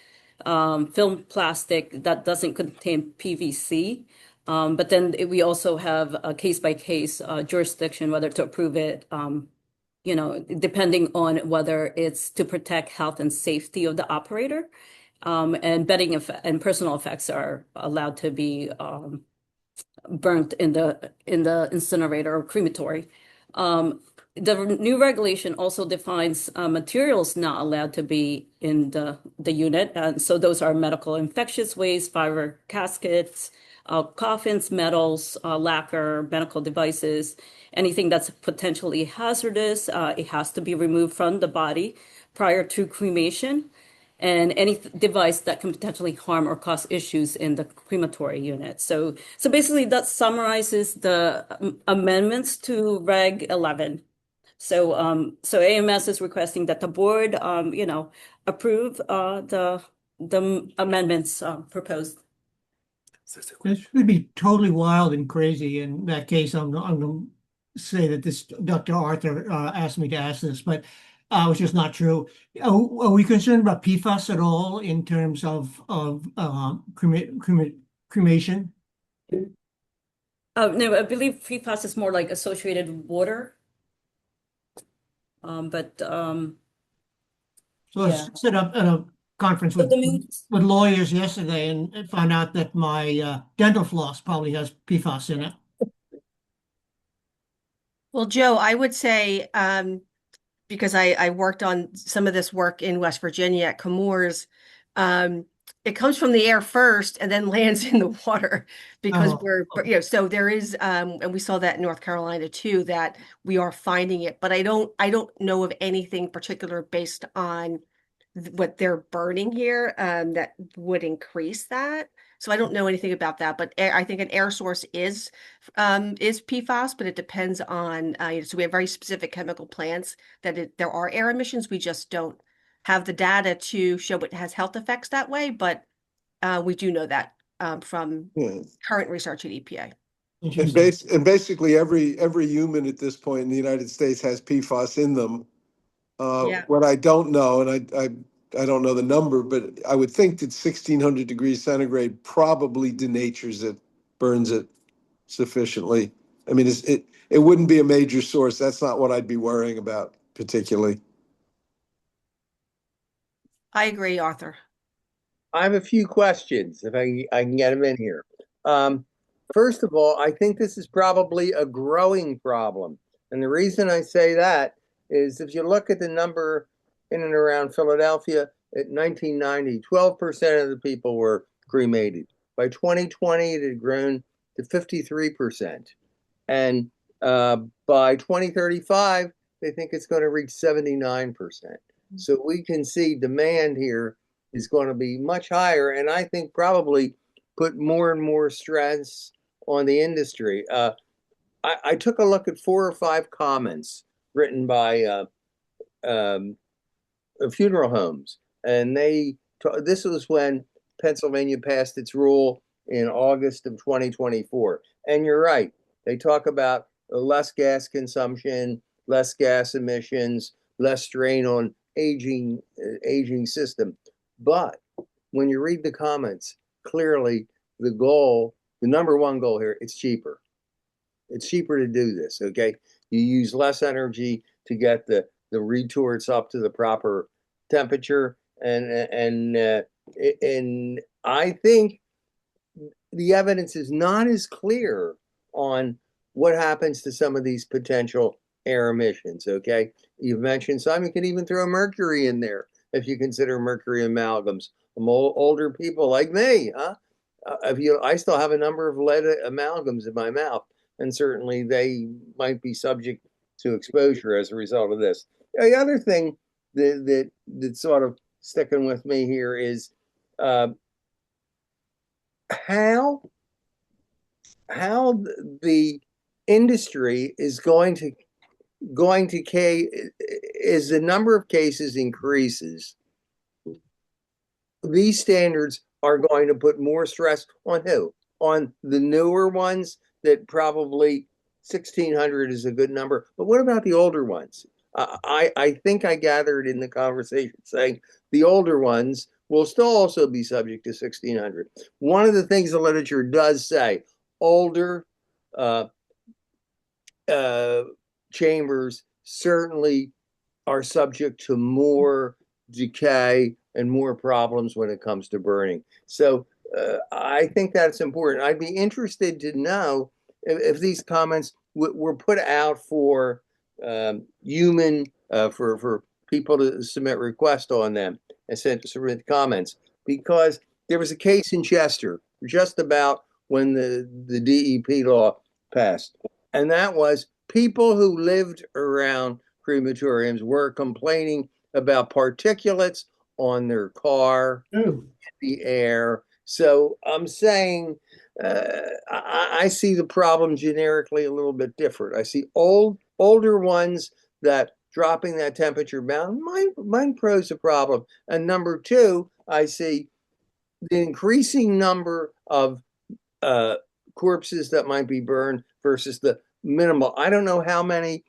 film plastic that doesn't contain PVC. But then we also have a case-by-case jurisdiction, whether to approve it, depending on whether it's to protect health and safety of the operator. And bedding and personal effects are allowed to be burnt in the incinerator or crematory. The new regulation also defines materials not allowed to be in the unit. And so those are medical infectious waste, fiber caskets, coffins, metals, lacquer, medical devices, anything that's potentially hazardous. It has to be removed from the body prior to cremation, and any device that can potentially harm or cause issues in the crematory unit. So basically that summarizes the amendments to Reg 11. So AMS is requesting that the board, approve the amendments proposed.
This would be totally wild and crazy. In that case, I'm going to say that this Dr. Arthur asked me to ask this, but it's just not true. Are we concerned about PFAS at all in terms of cremation?
No, I believe PFAS is more like associated water. But
So
yeah.
I set up a conference
So
with
the main,
lawyers yesterday and found out that my dental floss probably has PFAS in it.
Well, Joe, I would say, because I worked on some of this work in West Virginia at Chemours, it comes from the air first and then lands in the water because so there is, and we saw that in North Carolina too, that we are finding it, but I don't know of anything particular based on what they're burning here, that would increase that. So I don't know anything about that, but I think an air source is PFAS, but it depends on, so we have very specific chemical plants that there are air emissions. We just don't have the data to show it has health effects that way, but we do know that from
Yeah.
current research at EPA.
And basically every human at this point in the United States has PFAS in them.
Yeah.
What I don't know, and I don't know the number, but I would think that 1600 degrees centigrade probably denatures it, burns it sufficiently. I mean, it wouldn't be a major source. That's not what I'd be worrying about particularly.
I agree, Arthur.
I have a few questions, if I can get them in here. First of all, I think this is probably a growing problem. And the reason I say that is if you look at the number in and around Philadelphia at 1990, 12% of the people were cremated. By 2020, it had grown to 53%. And by 2035, they think it's going to reach 79%. So we can see demand here is going to be much higher, and I think probably put more and more stress on the industry. I took a look at 4 or 5 comments written by funeral homes, and this was when Pennsylvania passed its rule in August of 2024. And you're right, they talk about less gas consumption, less gas emissions, less strain on aging system. But when you read the comments, clearly the number one goal here, it's cheaper. It's cheaper to do this, okay? You use less energy to get the retorts up to the proper temperature. And I think the evidence is not as clear on what happens to some of these potential air emissions, okay? You've mentioned some, you can even throw mercury in there if you consider mercury amalgams. Older people like me, huh? I still have a number of lead amalgams in my mouth, and certainly they might be subject to exposure as a result of this. The other thing that's sort of sticking with me here is how the industry is going to as the number of cases increases, these standards are going to put more stress on who? On the newer ones that probably 1600 is a good number. But what about the older ones? I think I gathered in the conversation saying the older ones will still also be subject to 1600. One of the things the literature does say, older chambers certainly are subject to more decay and more problems when it comes to burning. So I think that's important. I'd be interested to know if these comments were put out for for people to submit requests on them and submit comments, because there was a case in Chester just about when the DEP law passed, and that was people who lived around crematoriums were complaining about particulates on their car, the air. So I'm saying I see the problem generically a little bit different. I see older ones that dropping that temperature bound might pose a problem. And number two, I see the increasing number of corpses that might be burned versus the minimal. I don't know how many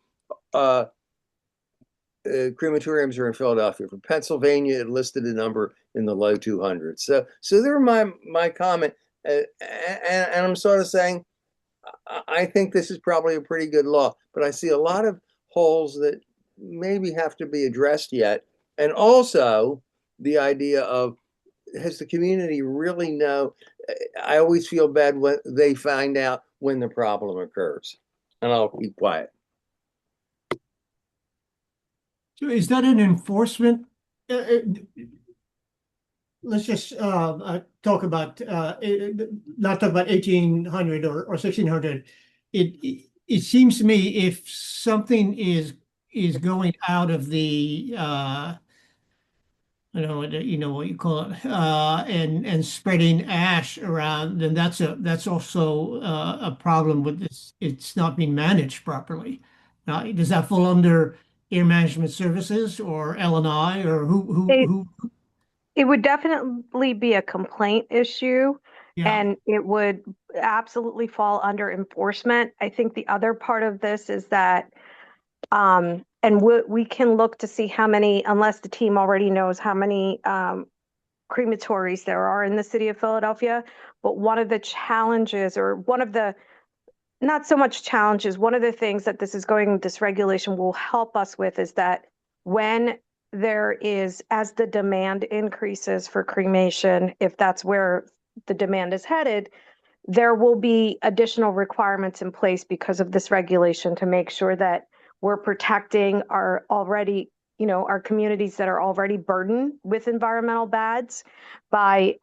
crematoriums are in Philadelphia. For Pennsylvania, it listed a number in the low 200s. So they're my comment, and I'm sort of saying I think this is probably a pretty good law, but I see a lot of holes that maybe have to be addressed yet, and also the idea of has the community really know? I always feel bad when they find out when the problem occurs, and I'll keep quiet.
So is that an enforcement? Let's just talk about not talk about 1800 or 1600. It seems to me if something is going out of the I don't know what what you call it and spreading ash around, then that's also a problem with this. It's not being managed properly. Does that fall under air management services or L&I or who?
It would definitely be a complaint issue,
Yeah.
and it would absolutely fall under enforcement. I think the other part of this is that, and we can look to see how many, unless the team already knows how many crematories there are in the city of Philadelphia. But one of the challenges, or one of the, not so much challenges, one of the things that this regulation will help us with is that when there is, as the demand increases for cremation, if that's where the demand is headed, there will be additional requirements in place because of this regulation to make sure that we're protecting our already, our communities that are already burdened with environmental bads by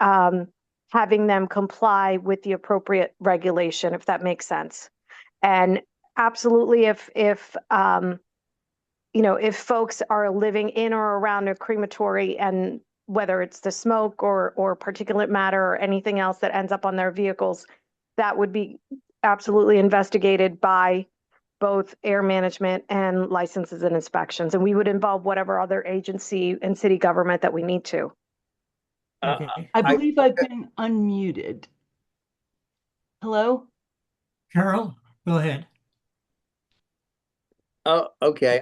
having them comply with the appropriate regulation, if that makes sense. And absolutely, if folks are living in or around a crematory, and whether it's the smoke or particulate matter or anything else that ends up on their vehicles, that would be absolutely investigated by both air management and licenses and inspections. And we would involve whatever other agency and city government that we need to.
Okay.
I believe I've been unmuted. Hello?
Carol, go ahead.
Oh, okay.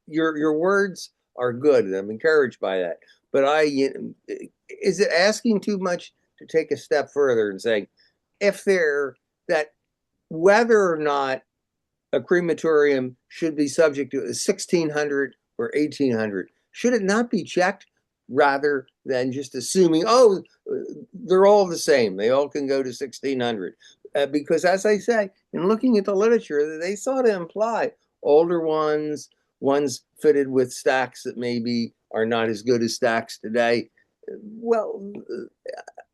Your words are good, and I'm encouraged by that. But is it asking too much to take a step further and saying, whether or not a crematorium should be subject to a 1600 or 1800, should it not be checked rather than just assuming, oh, they're all the same, they all can go to 1600? Because as I say, in looking at the literature, they sort of imply older ones fitted with stacks that maybe are not as good as stacks today. Well,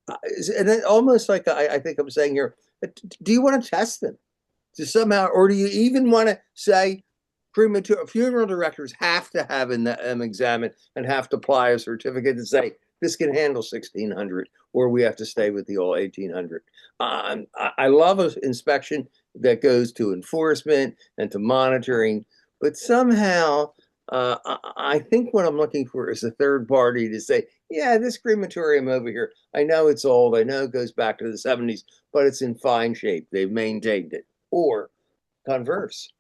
and it almost like I think I'm saying here, do you want to test them to somehow, or do you even want to say funeral directors have to have them examined and have to apply a certificate to say this can handle 1600, or we have to stay with the old 1800? I love an inspection that goes to enforcement and to monitoring, but somehow I think what I'm looking for is a third party to say, yeah, this crematorium over here, I know it's old, I know it goes back to the 70s, but it's in fine shape. They've maintained it, or converse.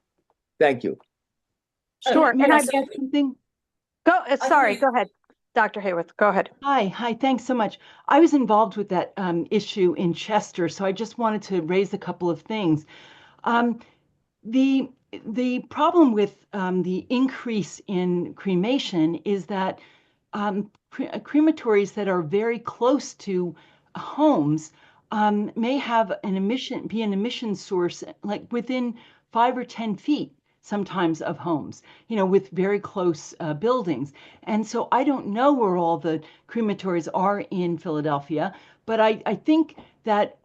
Thank you.
Sure.
May
And
I
I
add something?
go. Sorry.
think-
Go ahead, Dr. Hayworth. Go ahead.
Hi, thanks so much. I was involved with that issue in Chester, so I just wanted to raise a couple of things. The problem with the increase in cremation is that crematories that are very close to homes may have an emission source like within 5 or 10 feet sometimes of homes, with very close buildings. And so I don't know where all the crematories are in Philadelphia, but I think that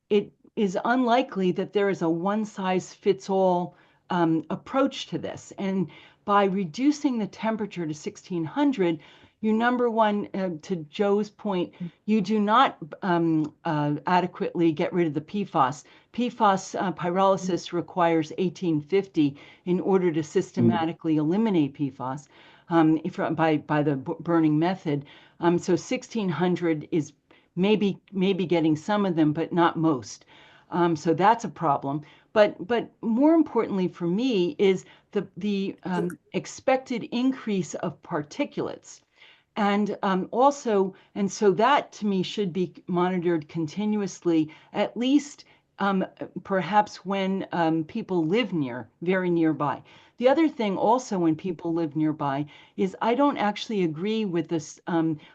it is unlikely that there is a one-size-fits-all approach to this. And by reducing the temperature to 1600, You number one, to Joe's point, you do not adequately get rid of the PFAS. PFAS pyrolysis requires 1850 in order to systematically eliminate PFAS by the burning method. So 1600 is maybe getting some of them, but not most. So that's a problem. But more importantly for me is the expected increase of particulates. And so that to me should be monitored continuously, at least perhaps when people live very nearby. The other thing also when people live nearby is I don't actually agree with this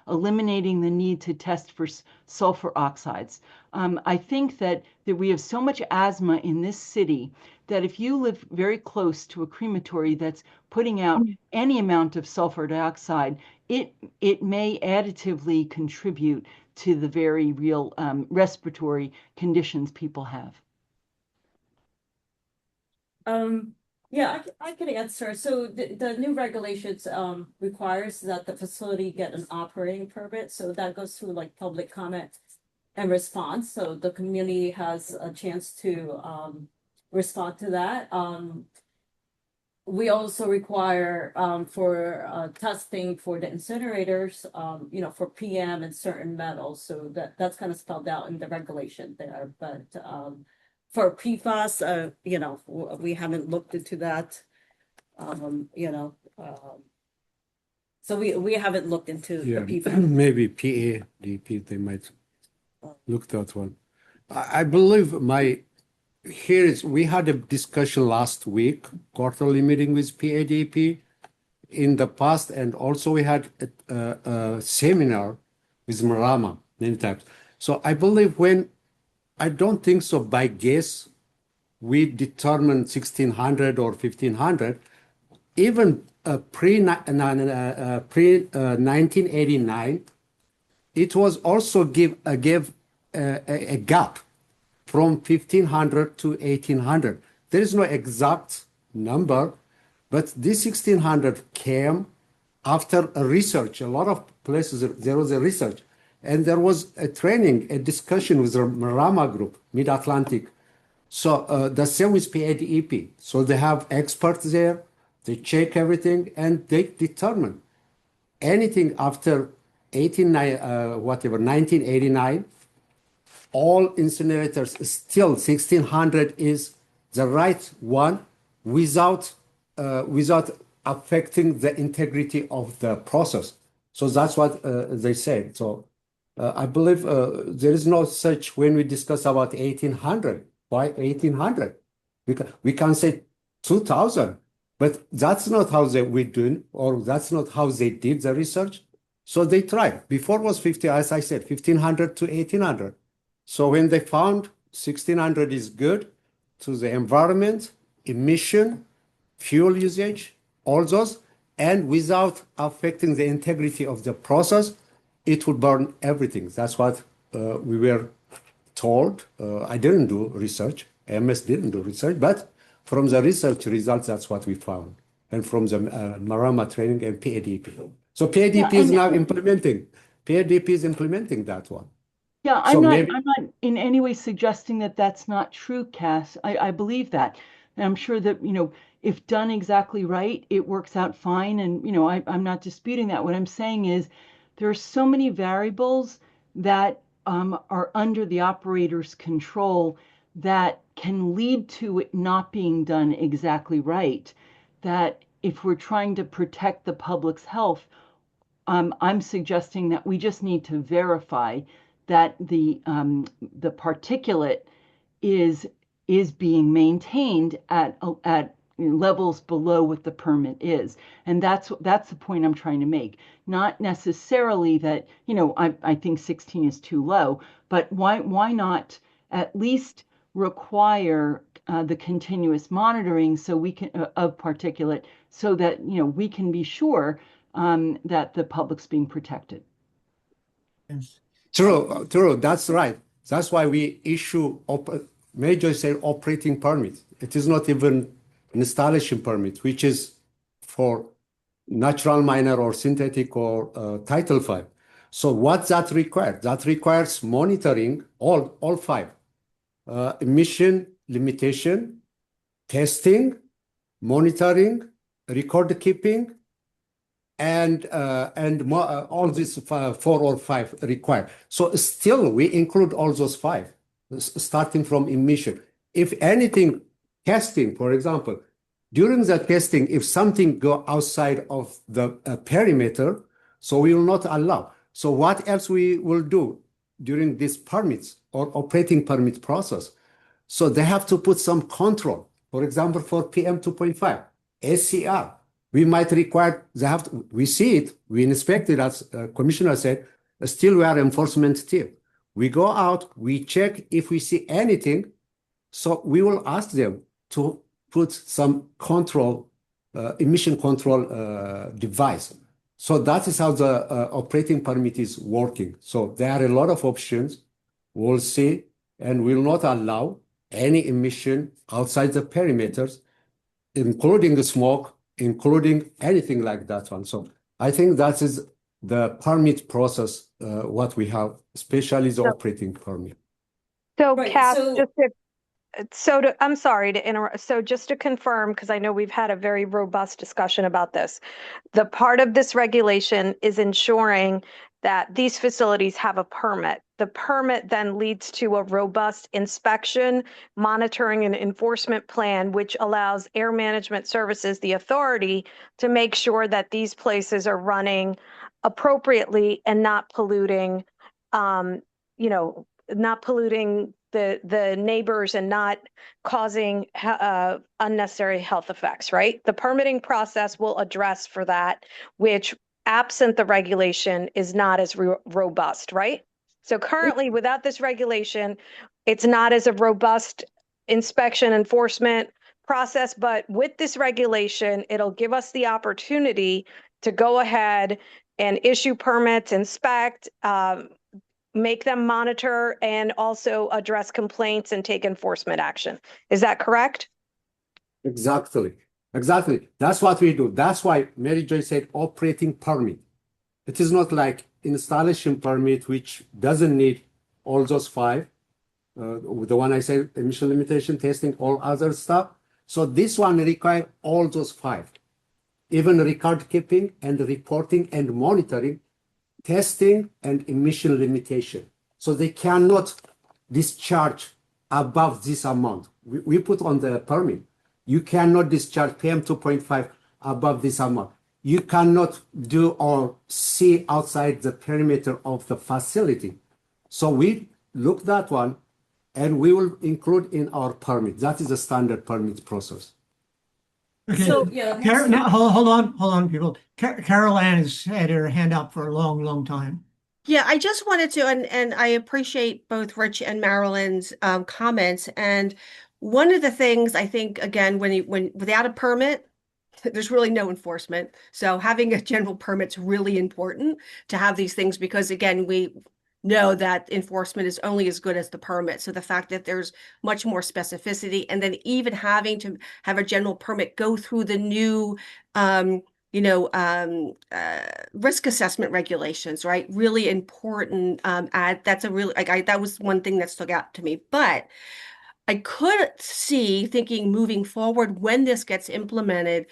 eliminating the need to test for sulfur oxides. I think that we have so much asthma in this city that if you live very close to a crematory that's putting out any amount of sulfur dioxide, it may additively contribute to the very real respiratory conditions people have.
Yeah, I can answer. So the new regulations requires that the facility get an operating permit. So that goes through like public comment and response. So the community has a chance to respond to that. We also require for testing for the incinerators, for PM and certain metals. So that's kind of spelled out in the regulation there. But for PFAS, we haven't looked into that. So we haven't looked into the PFAS.
Maybe PADP, they might look that one. I believe we had a discussion last week, quarterly meeting with PADP in the past, and also we had a seminar with Marama many times. So I believe I don't think so by guess we determined 1600 or 1500, even pre 1989, it was also gave a gap from 1500 to 1800. There is no exact number, but this 1600 came after a research. A lot of places there was a research, and there was a training, a discussion with the Marama group, Mid-Atlantic. So the same with PADEP. So they have experts there, they check everything, and they determine anything after 1989, all incinerators still 1600 is the right one without affecting the integrity of the process. So that's what they say. So I believe there is no such when we discuss about 1800. Why 1800? We can say 2000, but that's not how we do, or that's not how they did the research. So they tried. Before was 50, as I said, 1500 to 1800. So when they found 1600 is good to the environment, emission, fuel usage, all those, and without affecting the integrity of the process, it would burn everything. That's what we were told. I didn't do research. MS didn't do research, but from the research results, that's what we found. And from the Marama training and PADP. So PADP is now implementing. PADP is implementing that one.
Yeah,
So
I'm not in any way suggesting that that's not true, Cass. I believe that. And I'm sure that, if done exactly right, it works out fine. And, I'm not disputing that. What I'm saying is there are so many variables that are under the operator's control that can lead to it not being done exactly right. That if we're trying to protect the public's health, I'm suggesting that we just need to verify that the particulate is being maintained at levels below what the permit is, and that's the point I'm trying to make. Not necessarily that I think 16 is too low, but why not at least require the continuous monitoring so we can of particulate so that we can be sure that the public's being protected.
Yes.
True. That's right. That's why we issue major operating permit. It is not even an installation permit, which is for natural minor or synthetic or Title V. So what that requires? That requires monitoring all five. Emission limitation, testing, monitoring, record keeping, and all these four or five required. So still, we include all those five, starting from emission. If anything, testing, for example, during the testing, if something go outside of the perimeter, so we will not allow. So what else we will do during these permits or operating permit process? So they have to put some control. For example, for PM 2.5, SCR, we might require, we see it, we inspect it, as Commissioner said, still we are enforcement team. We go out, we check if we see anything, so we will ask them to put some control, emission control device. So that is how the operating permit is working. So there are a lot of options. We'll see, and will not allow any emission outside the perimeters, including the smoke, including anything like that one. So I think that is the permit process, what we have, especially the operating permit.
So,
Right,
Cass,
so-
I'm sorry to interrupt. So just to confirm, because I know we've had a very robust discussion about this, the part of this regulation is ensuring that these facilities have a permit. The permit then leads to a robust inspection, monitoring, and enforcement plan, which allows Air Management Services the authority to make sure that these places are running appropriately and not polluting, not polluting the neighbors and not causing unnecessary health effects, right? The permitting process will address for that, which absent the regulation is not as robust, right? So currently, without this regulation, it's not as a robust inspection enforcement process, but with this regulation, it'll give us the opportunity to go ahead and issue permits, inspect, make them monitor, and also address complaints and take enforcement action. Is that correct?
Exactly. That's what we do. That's why Mary Jo said operating permit. It is not like installation permit, which doesn't need all those five. The one I said, emission limitation, testing, all other stuff. So this one requires all those five, even record keeping and reporting and monitoring, testing and emission limitation. So they cannot discharge above this amount. We put on the permit, you cannot discharge PM 2.5 above this amount. You cannot do or see outside the perimeter of the facility. So we look that one and we will include in our permit. That is the standard permit process.
Okay.
So, yeah.
Now, hold on, people. Carol Ann has had her hand up for a long time.
Yeah, I just wanted to, and I appreciate both Rich and Marilyn's comments. And one of the things I think, again, when without a permit, there's really no enforcement. So having a general permit's really important to have these things because, again, we know that enforcement is only as good as the permit. So the fact that there's much more specificity, and then even having to have a general permit go through the new risk assessment regulations, right? Really important. That's a really that was one thing that stuck out to me. But I could see thinking moving forward when this gets implemented,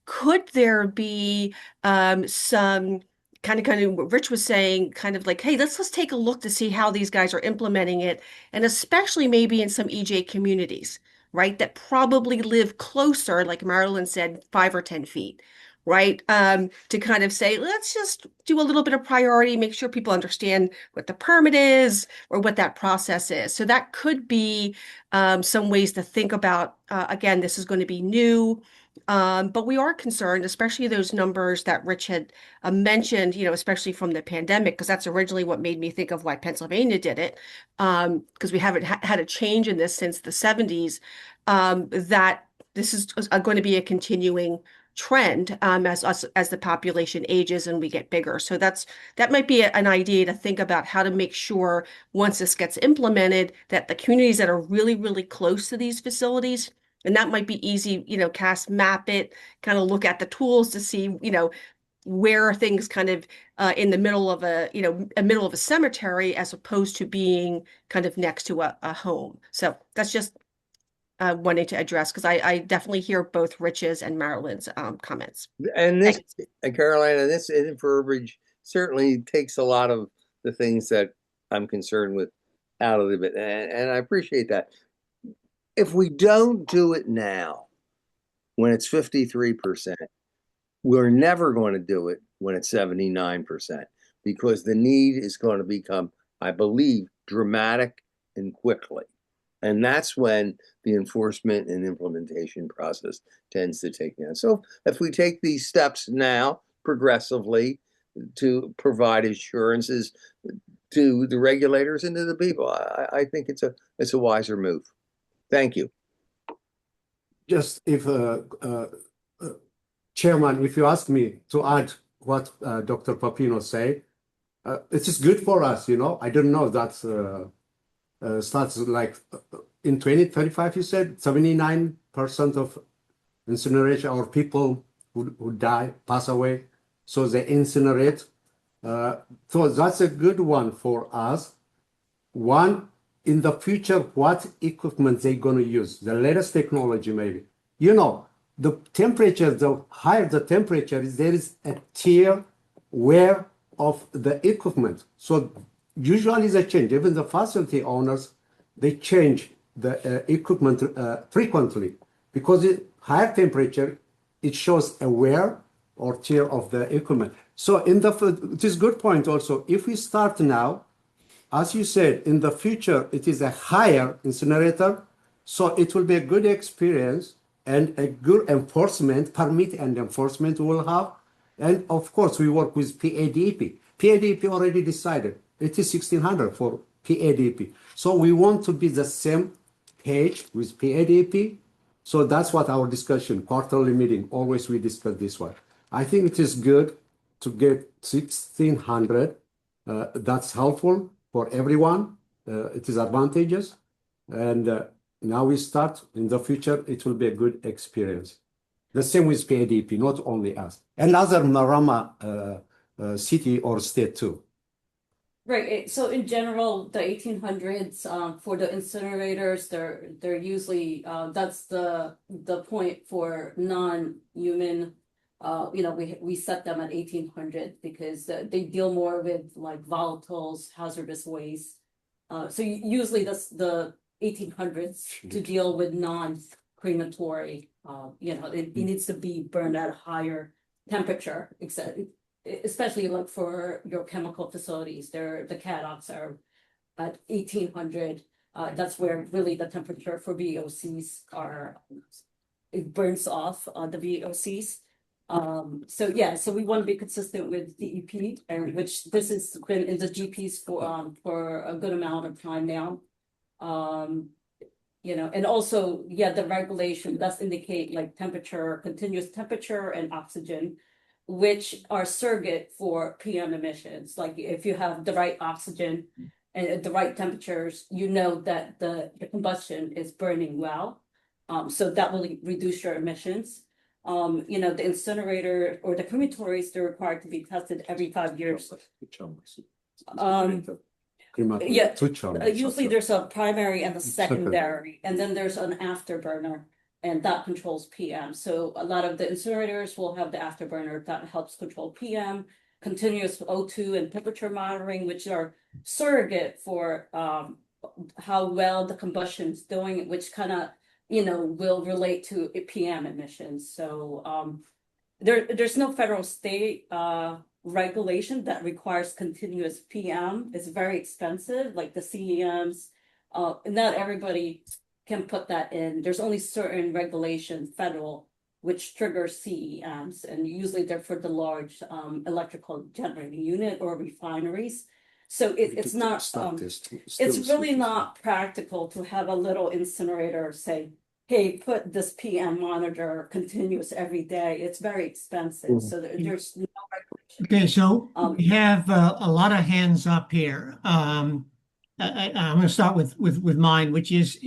could there be some kind of what Rich was saying, kind of like, hey, let's take a look to see how these guys are implementing it, and especially maybe in some EJ communities, right, that probably live closer, like Marilyn said, 5 or 10 feet. Right. To kind of say, let's just do a little bit of priority, make sure people understand what the permit is or what that process is. So that could be some ways to think about, again, this is going to be new, but we are concerned, especially those numbers that Rich had mentioned, especially from the pandemic, because that's originally what made me think of why Pennsylvania did it, because we haven't had a change in this since the 70s, that this is going to be a continuing trend as the population ages and we get bigger. So that might be an idea to think about how to make sure once this gets implemented that the communities that are really, really close to these facilities And that might be easy, Cass, map it, kind of look at the tools to see, where are things kind of in the middle of a middle of a cemetery as opposed to being kind of next to a home. So that's just wanting to address because I definitely hear both Rich's and Marilyn's comments.
And this,
Thanks.
Carolina, this verbiage certainly takes a lot of the things that I'm concerned with out of it, and I appreciate that. If we don't do it now, when it's 53%, we're never going to do it when it's 79%, because the need is going to become, I believe, dramatic and quickly. And that's when the enforcement and implementation process tends to take down. So if we take these steps now progressively to provide assurances to the regulators and to the people, I think it's a wiser move. Thank you.
Just if Chairman, if you ask me to add what Dr. Papino said, it is good for us, I don't know that starts like in 2035, you said 79% of incineration or people who die, pass away, so they incinerate. So that's a good one for us. One, in the future, what equipment they're going to use, the latest technology maybe. The temperature, the higher the temperature is, there is a tear wear of the equipment. So usually they change. Even the facility owners, they change the equipment frequently because higher temperature, it shows a wear or tear of the equipment. So it is a good point also. If we start now, as you said, in the future, it is a higher incinerator, so it will be a good experience and a good permit and enforcement will have. And of course, we work with PADP. PADP already decided it is 1600 for PADP. So we want to be the same page with PADP. So that's what our discussion, quarterly meeting, always we discuss this one. I think it is good to get 1600. That's helpful for everyone. It is advantageous. And now we start. In the future, it will be a good experience. The same with PADP, not only us. And other Marama city or state too.
Right. So in general, the 1800s for the incinerators, they're usually that's the point for non-human. We set them at 1800 because they deal more with like volatiles, hazardous waste. So usually that's the 1800s to deal with non-crematory. It needs to be burned at a higher temperature, especially like for your chemical facilities. The CADOCs are at 1800. That's where really the temperature for VOCs are. It burns off the VOCs. So we want to be consistent with DEP, and which this has been in the GPs for a good amount of time now. And also, the regulation does indicate like temperature, continuous temperature and oxygen, which are surrogate for PM emissions. Like if you have the right oxygen and at the right temperatures, that the combustion is burning well. So that will reduce your emissions. The incinerator or the crematories, they're required to be tested every 5 years. Usually there's a primary and a secondary, and then there's an afterburner, and that controls PM. So a lot of the incinerators will have the afterburner that helps control PM, continuous O2 and temperature monitoring, which are surrogate for how well the combustion is doing, which kind of will relate to PM emissions. So there's no federal state regulation that requires continuous PM. It's very expensive, like the CEMs. Not everybody can put that in. There's only certain regulation federal which triggers CEMs, and usually they're for the large electrical generating unit or refineries. So it's not it's really not practical to have a little incinerator say, hey, put this PM monitor continuous every day. It's very expensive. So there's no regulation.
Okay, so we have a lot of hands up here. I'm going to start with mine, which is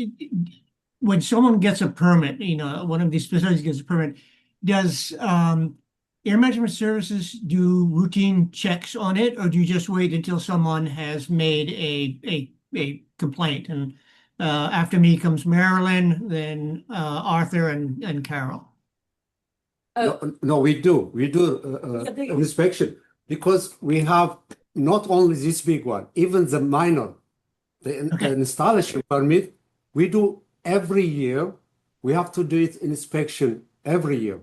when someone gets a permit, one of these facilities gets a permit, does Air Management Services do routine checks on it, or do you just wait until someone has made a complaint? And after me comes Marilyn, then Arthur and Carol.
No, we do. We do inspection because we have not only this big one, even the minor, the
Okay.
installation permit, we do every year. We have to do it inspection every year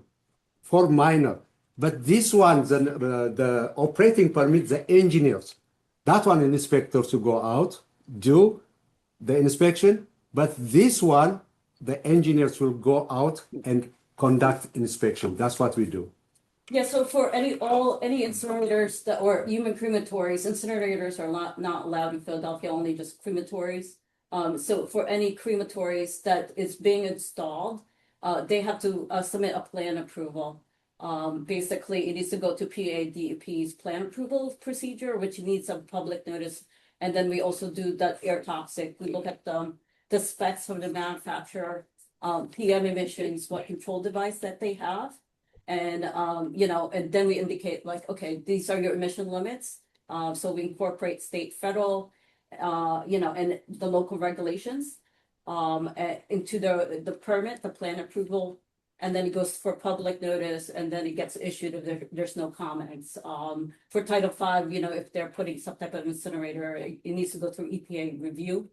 for minor. But this one, the operating permit, the engineers, that one inspectors to go out, do the inspection. But this one, the engineers will go out and conduct inspection. That's what we do.
Yeah, so for any incinerators that or human crematories, incinerators are not allowed in Philadelphia, only just crematories. So for any crematories that is being installed, they have to submit a plan approval. Basically, it needs to go to PADEP's plan approval procedure, which needs a public notice. And then we also do that air toxic. We look at the specs from the manufacturer, PM emissions, what control device that they have. And and then we indicate like, okay, these are your emission limits. So we incorporate state, federal, and the local regulations into the permit, the plan approval, and then it goes for public notice, and then it gets issued if there's no comments. For Title V, if they're putting some type of incinerator, it needs to go through EPA review.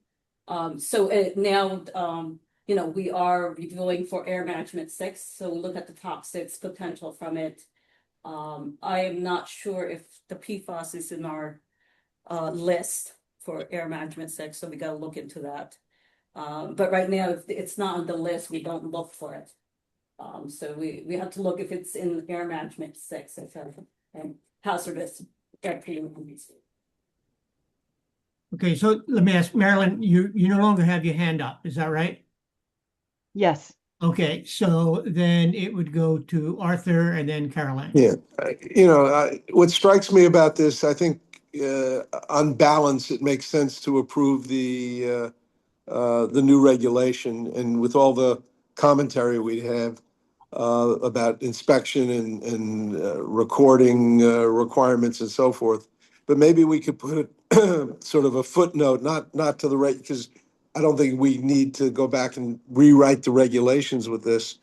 Now we are reviewing for air management 6, so we look at the toxics potential from it. I am not sure if the PFAS is in our list for air management 6, so we got to look into that. But right now, if it's not on the list, we don't look for it. So we have to look if it's in air management 6, and hazardous air treatment.
Okay, so let me ask, Marilyn, you no longer have your hand up, is that right?
Yes.
Okay, so then it would go to Arthur and then Caroline.
Yeah, what strikes me about this, I think, on balance, it makes sense to approve the new regulation, and with all the commentary we have about inspection and recording requirements and so forth. But maybe we could put sort of a footnote, not to the right, because I don't think we need to go back and rewrite the regulations with this,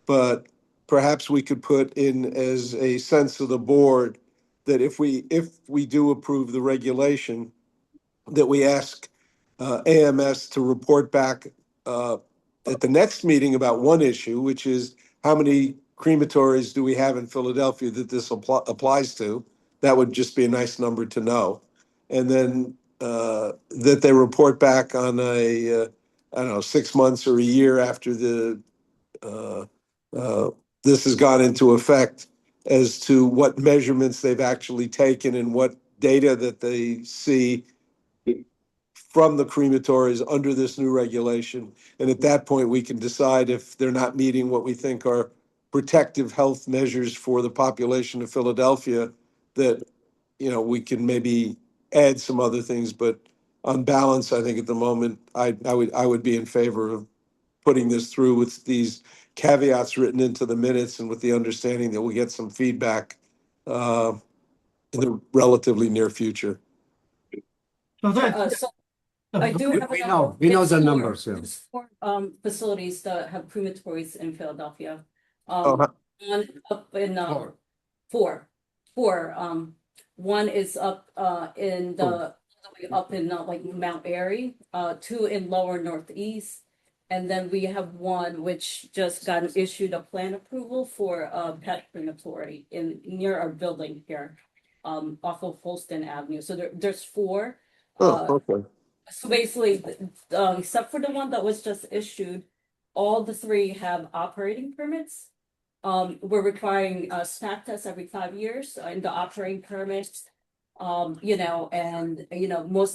but perhaps we could put in as a sense of the board that if we do approve the regulation, that we ask AMS to report back at the next meeting about one issue, which is how many crematories do we have in Philadelphia that this applies to? That would just be a nice number to know. And then that they report back on a, I don't know, 6 months or a year after this has gone into effect as to what measurements they've actually taken and what data that they see from the crematories under this new regulation. And at that point, we can decide if they're not meeting what we think are protective health measures for the population of Philadelphia, that, we can maybe add some other things. But on balance, I think at the moment, I would be in favor of putting this through with these caveats written into the minutes and with the understanding that we'll get some feedback in the relatively near future.
So that,
So I do have
We
a
know,
number.
we know
It's
the
four.
numbers, yeah.
There's 4 facilities that have crematories in Philadelphia.
Uh-huh.
One up in
Four.
four. One is up in the up in like Mount Airy, 2 in lower northeast, and then we have one which just got issued a plan approval for a pet crematory near our building here, off of Holston Avenue. So there's 4.
Oh, okay.
So basically, except for the one that was just issued, all the 3 have operating permits. We're requiring snack tests every 5 years in the operating permits. Most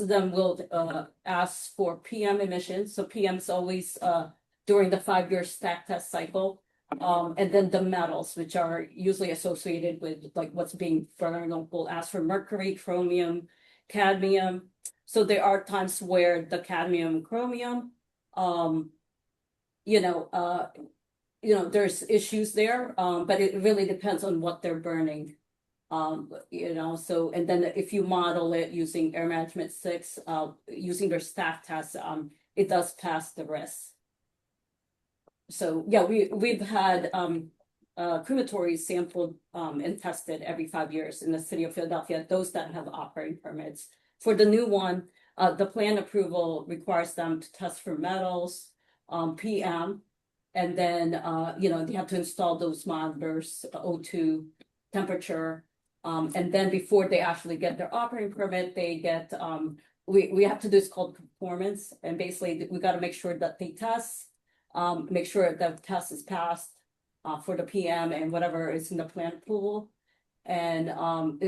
of them will ask for PM emissions. So PM is always during the 5-year stack test cycle. And then the metals, which are usually associated with like what's being burned, will ask for mercury, chromium, cadmium. So there are times where the cadmium, chromium, there's issues there, but it really depends on what they're burning. So, and then if you model it using Air Management 6, using their stack test, it does pass the risk. So yeah, we've had crematories sampled and tested every 5 years in the city of Philadelphia, those that have operating permits. For the new one, the plan approval requires them to test for metals, PM, and then they have to install those monitors, O2, temperature, and then before they actually get their operating permit, they get we have to do this called performance, and basically we got to make sure that they test, make sure that the test is passed for the PM and whatever is in the plan approval. And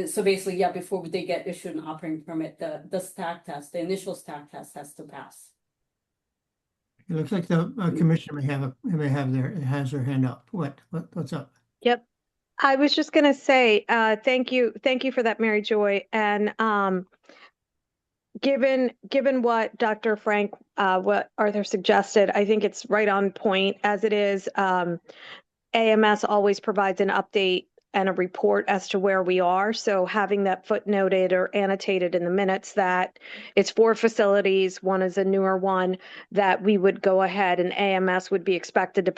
so basically, yeah, before they get issued an operating permit, the stack test, the initial stack test has to pass.
It looks like the commissioner has their hand up. What's up?
Yep. I was just going to say, thank you for that, Mary Joy. And given what Dr. Frank, what Arthur suggested, I think it's right on point as it is. AMS always provides an update and a report as to where we are. So having that footnoted or annotated in the minutes that it's 4 facilities, one is a newer one, that we would go ahead and AMS would be expected to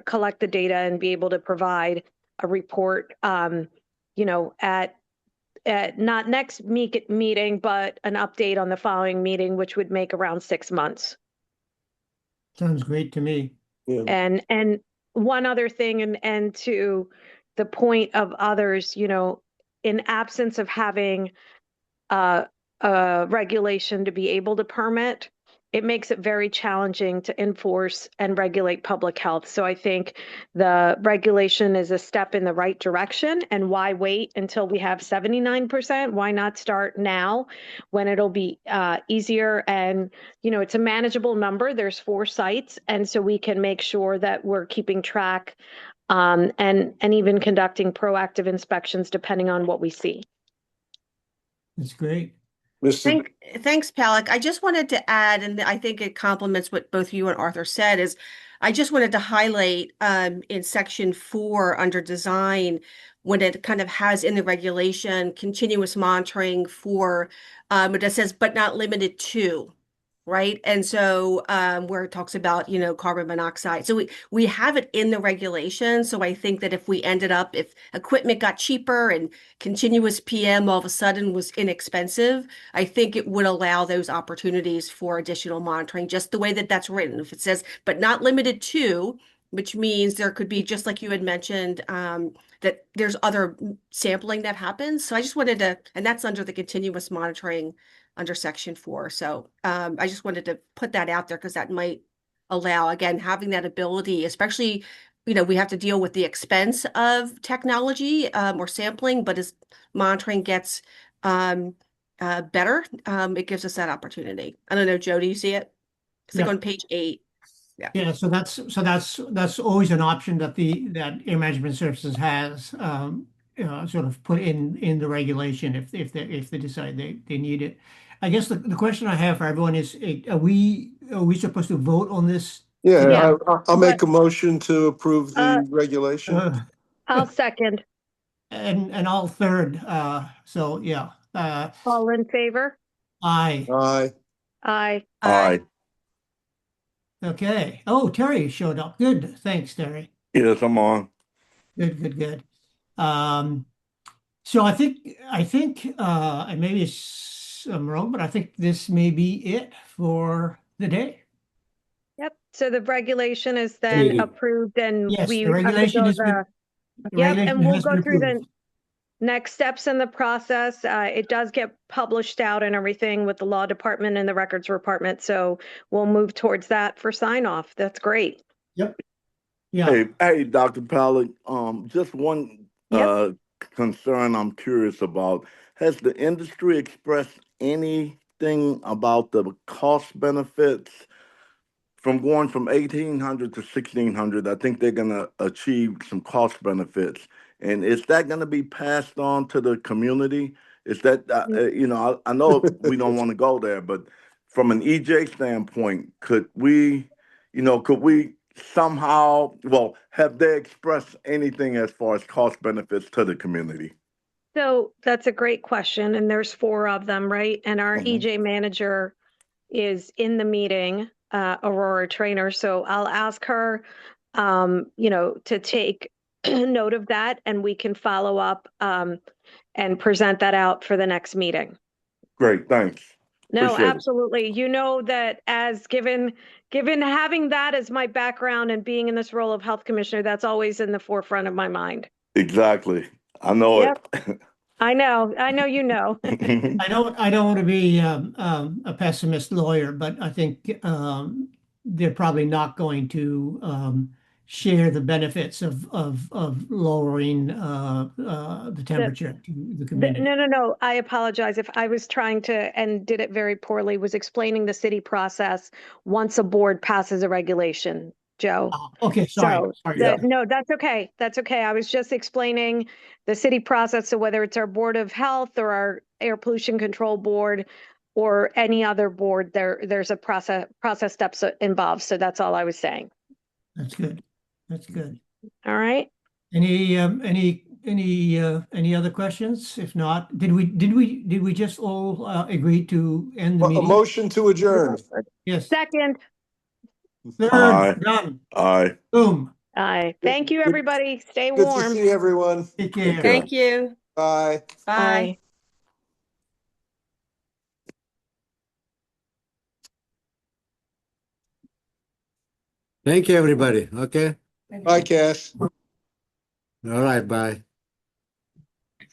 collect the data and be able to provide a report, at not next meeting, but an update on the following meeting, which would make around 6 months.
Sounds great to me.
Yeah.
And one other thing, and to the point of others, in absence of having a regulation to be able to permit, it makes it very challenging to enforce and regulate public health. So I think the regulation is a step in the right direction. And why wait until we have 79%? Why not start now when it'll be easier? And, it's a manageable number. There's 4 sites. And so we can make sure that we're keeping track and even conducting proactive inspections depending on what we see.
That's great.
Thanks, Palik. I just wanted to add, and I think it complements what both you and Arthur said, is I just wanted to highlight in section 4 under design, when it kind of has in the regulation continuous monitoring for it says, but not limited to. Right. And so where it talks about, carbon monoxide. So we have it in the regulation. So I think that if equipment got cheaper and continuous PM all of a sudden was inexpensive, I think it would allow those opportunities for additional monitoring, just the way that that's written. If it says, but not limited to, which means there could be, just like you had mentioned, that there's other sampling that happens. So I just wanted to, and that's under the continuous monitoring under section 4. So I just wanted to put that out there because that might allow, again, having that ability, especially, we have to deal with the expense of technology or sampling, but as monitoring gets better, it gives us that opportunity. I don't know, Joe, do you see it? It's like on page 8.
Yeah, so that's always an option that that Air Management Services has sort of put in the regulation if they decide they need it. I guess the question I have for everyone is, are we supposed to vote on this?
Yeah, I'll make a motion to approve the regulation.
I'll second.
And I'll third. So yeah.
All in favor?
Aye.
Aye.
Aye.
Aye.
Okay. Oh, Terry showed up. Good. Thanks, Terry.
Yes, I'm on.
Good. So I think and maybe I'm wrong, but I think this may be it for the day.
Yep. So the regulation is then approved, and
Yes,
we
the regulation
have to go and we'll
has been
go through the
approved.
next steps in the process. It does get published out and everything with the law department and the records department. So we'll move towards that for sign off. That's great.
Yep. Yeah.
Hey, Dr. Pallett, just one concern I'm curious about. Has the industry expressed anything about the cost benefits from going from 1800 to 1600? I think they're going to achieve some cost benefits. And is that going to be passed on to the community? Is that, I know we don't want to go there, but from an EJ standpoint, could we somehow, well, have they expressed anything as far as cost benefits to the community?
So that's a great question, and there's 4 of them, right? And our
Mhm.
EJ manager is in the meeting, Aurora Trainer. So I'll ask her, to take note of that, and we can follow up and present that out for the next meeting.
Great, thanks.
No,
Appreciate it.
absolutely. You know that as given having that as my background and being in this role of health commissioner, that's always in the forefront of my mind.
Exactly. I know
Yep. I know you know.
it.
I don't want to be a pessimist lawyer, but I think they're probably not going to share the benefits of lowering the temperature to the community.
No. I apologize if I was trying to, and did it very poorly, was explaining the city process once a board passes a regulation, Joe.
Okay, sorry. Sorry.
Yeah.
No, that's okay. That's okay. I was just explaining the city process. So whether it's our Board of Health or our Air Pollution Control Board or any other board, there's a process steps involved. So that's all I was saying.
That's good. That's good.
All right.
Any other questions? If not, did we just all agree to end the
A
meeting?
motion to adjourn.
Yes.
Second.
Third,
Aye.
done.
Aye.
Boom.
Aye. Thank you, everybody. Stay
Good to
warm.
see everyone.
Take
Take
care.
care.
Thank you.
Bye.
Bye.
Thank you, everybody. Okay.
Bye, Cash.
All right. Bye.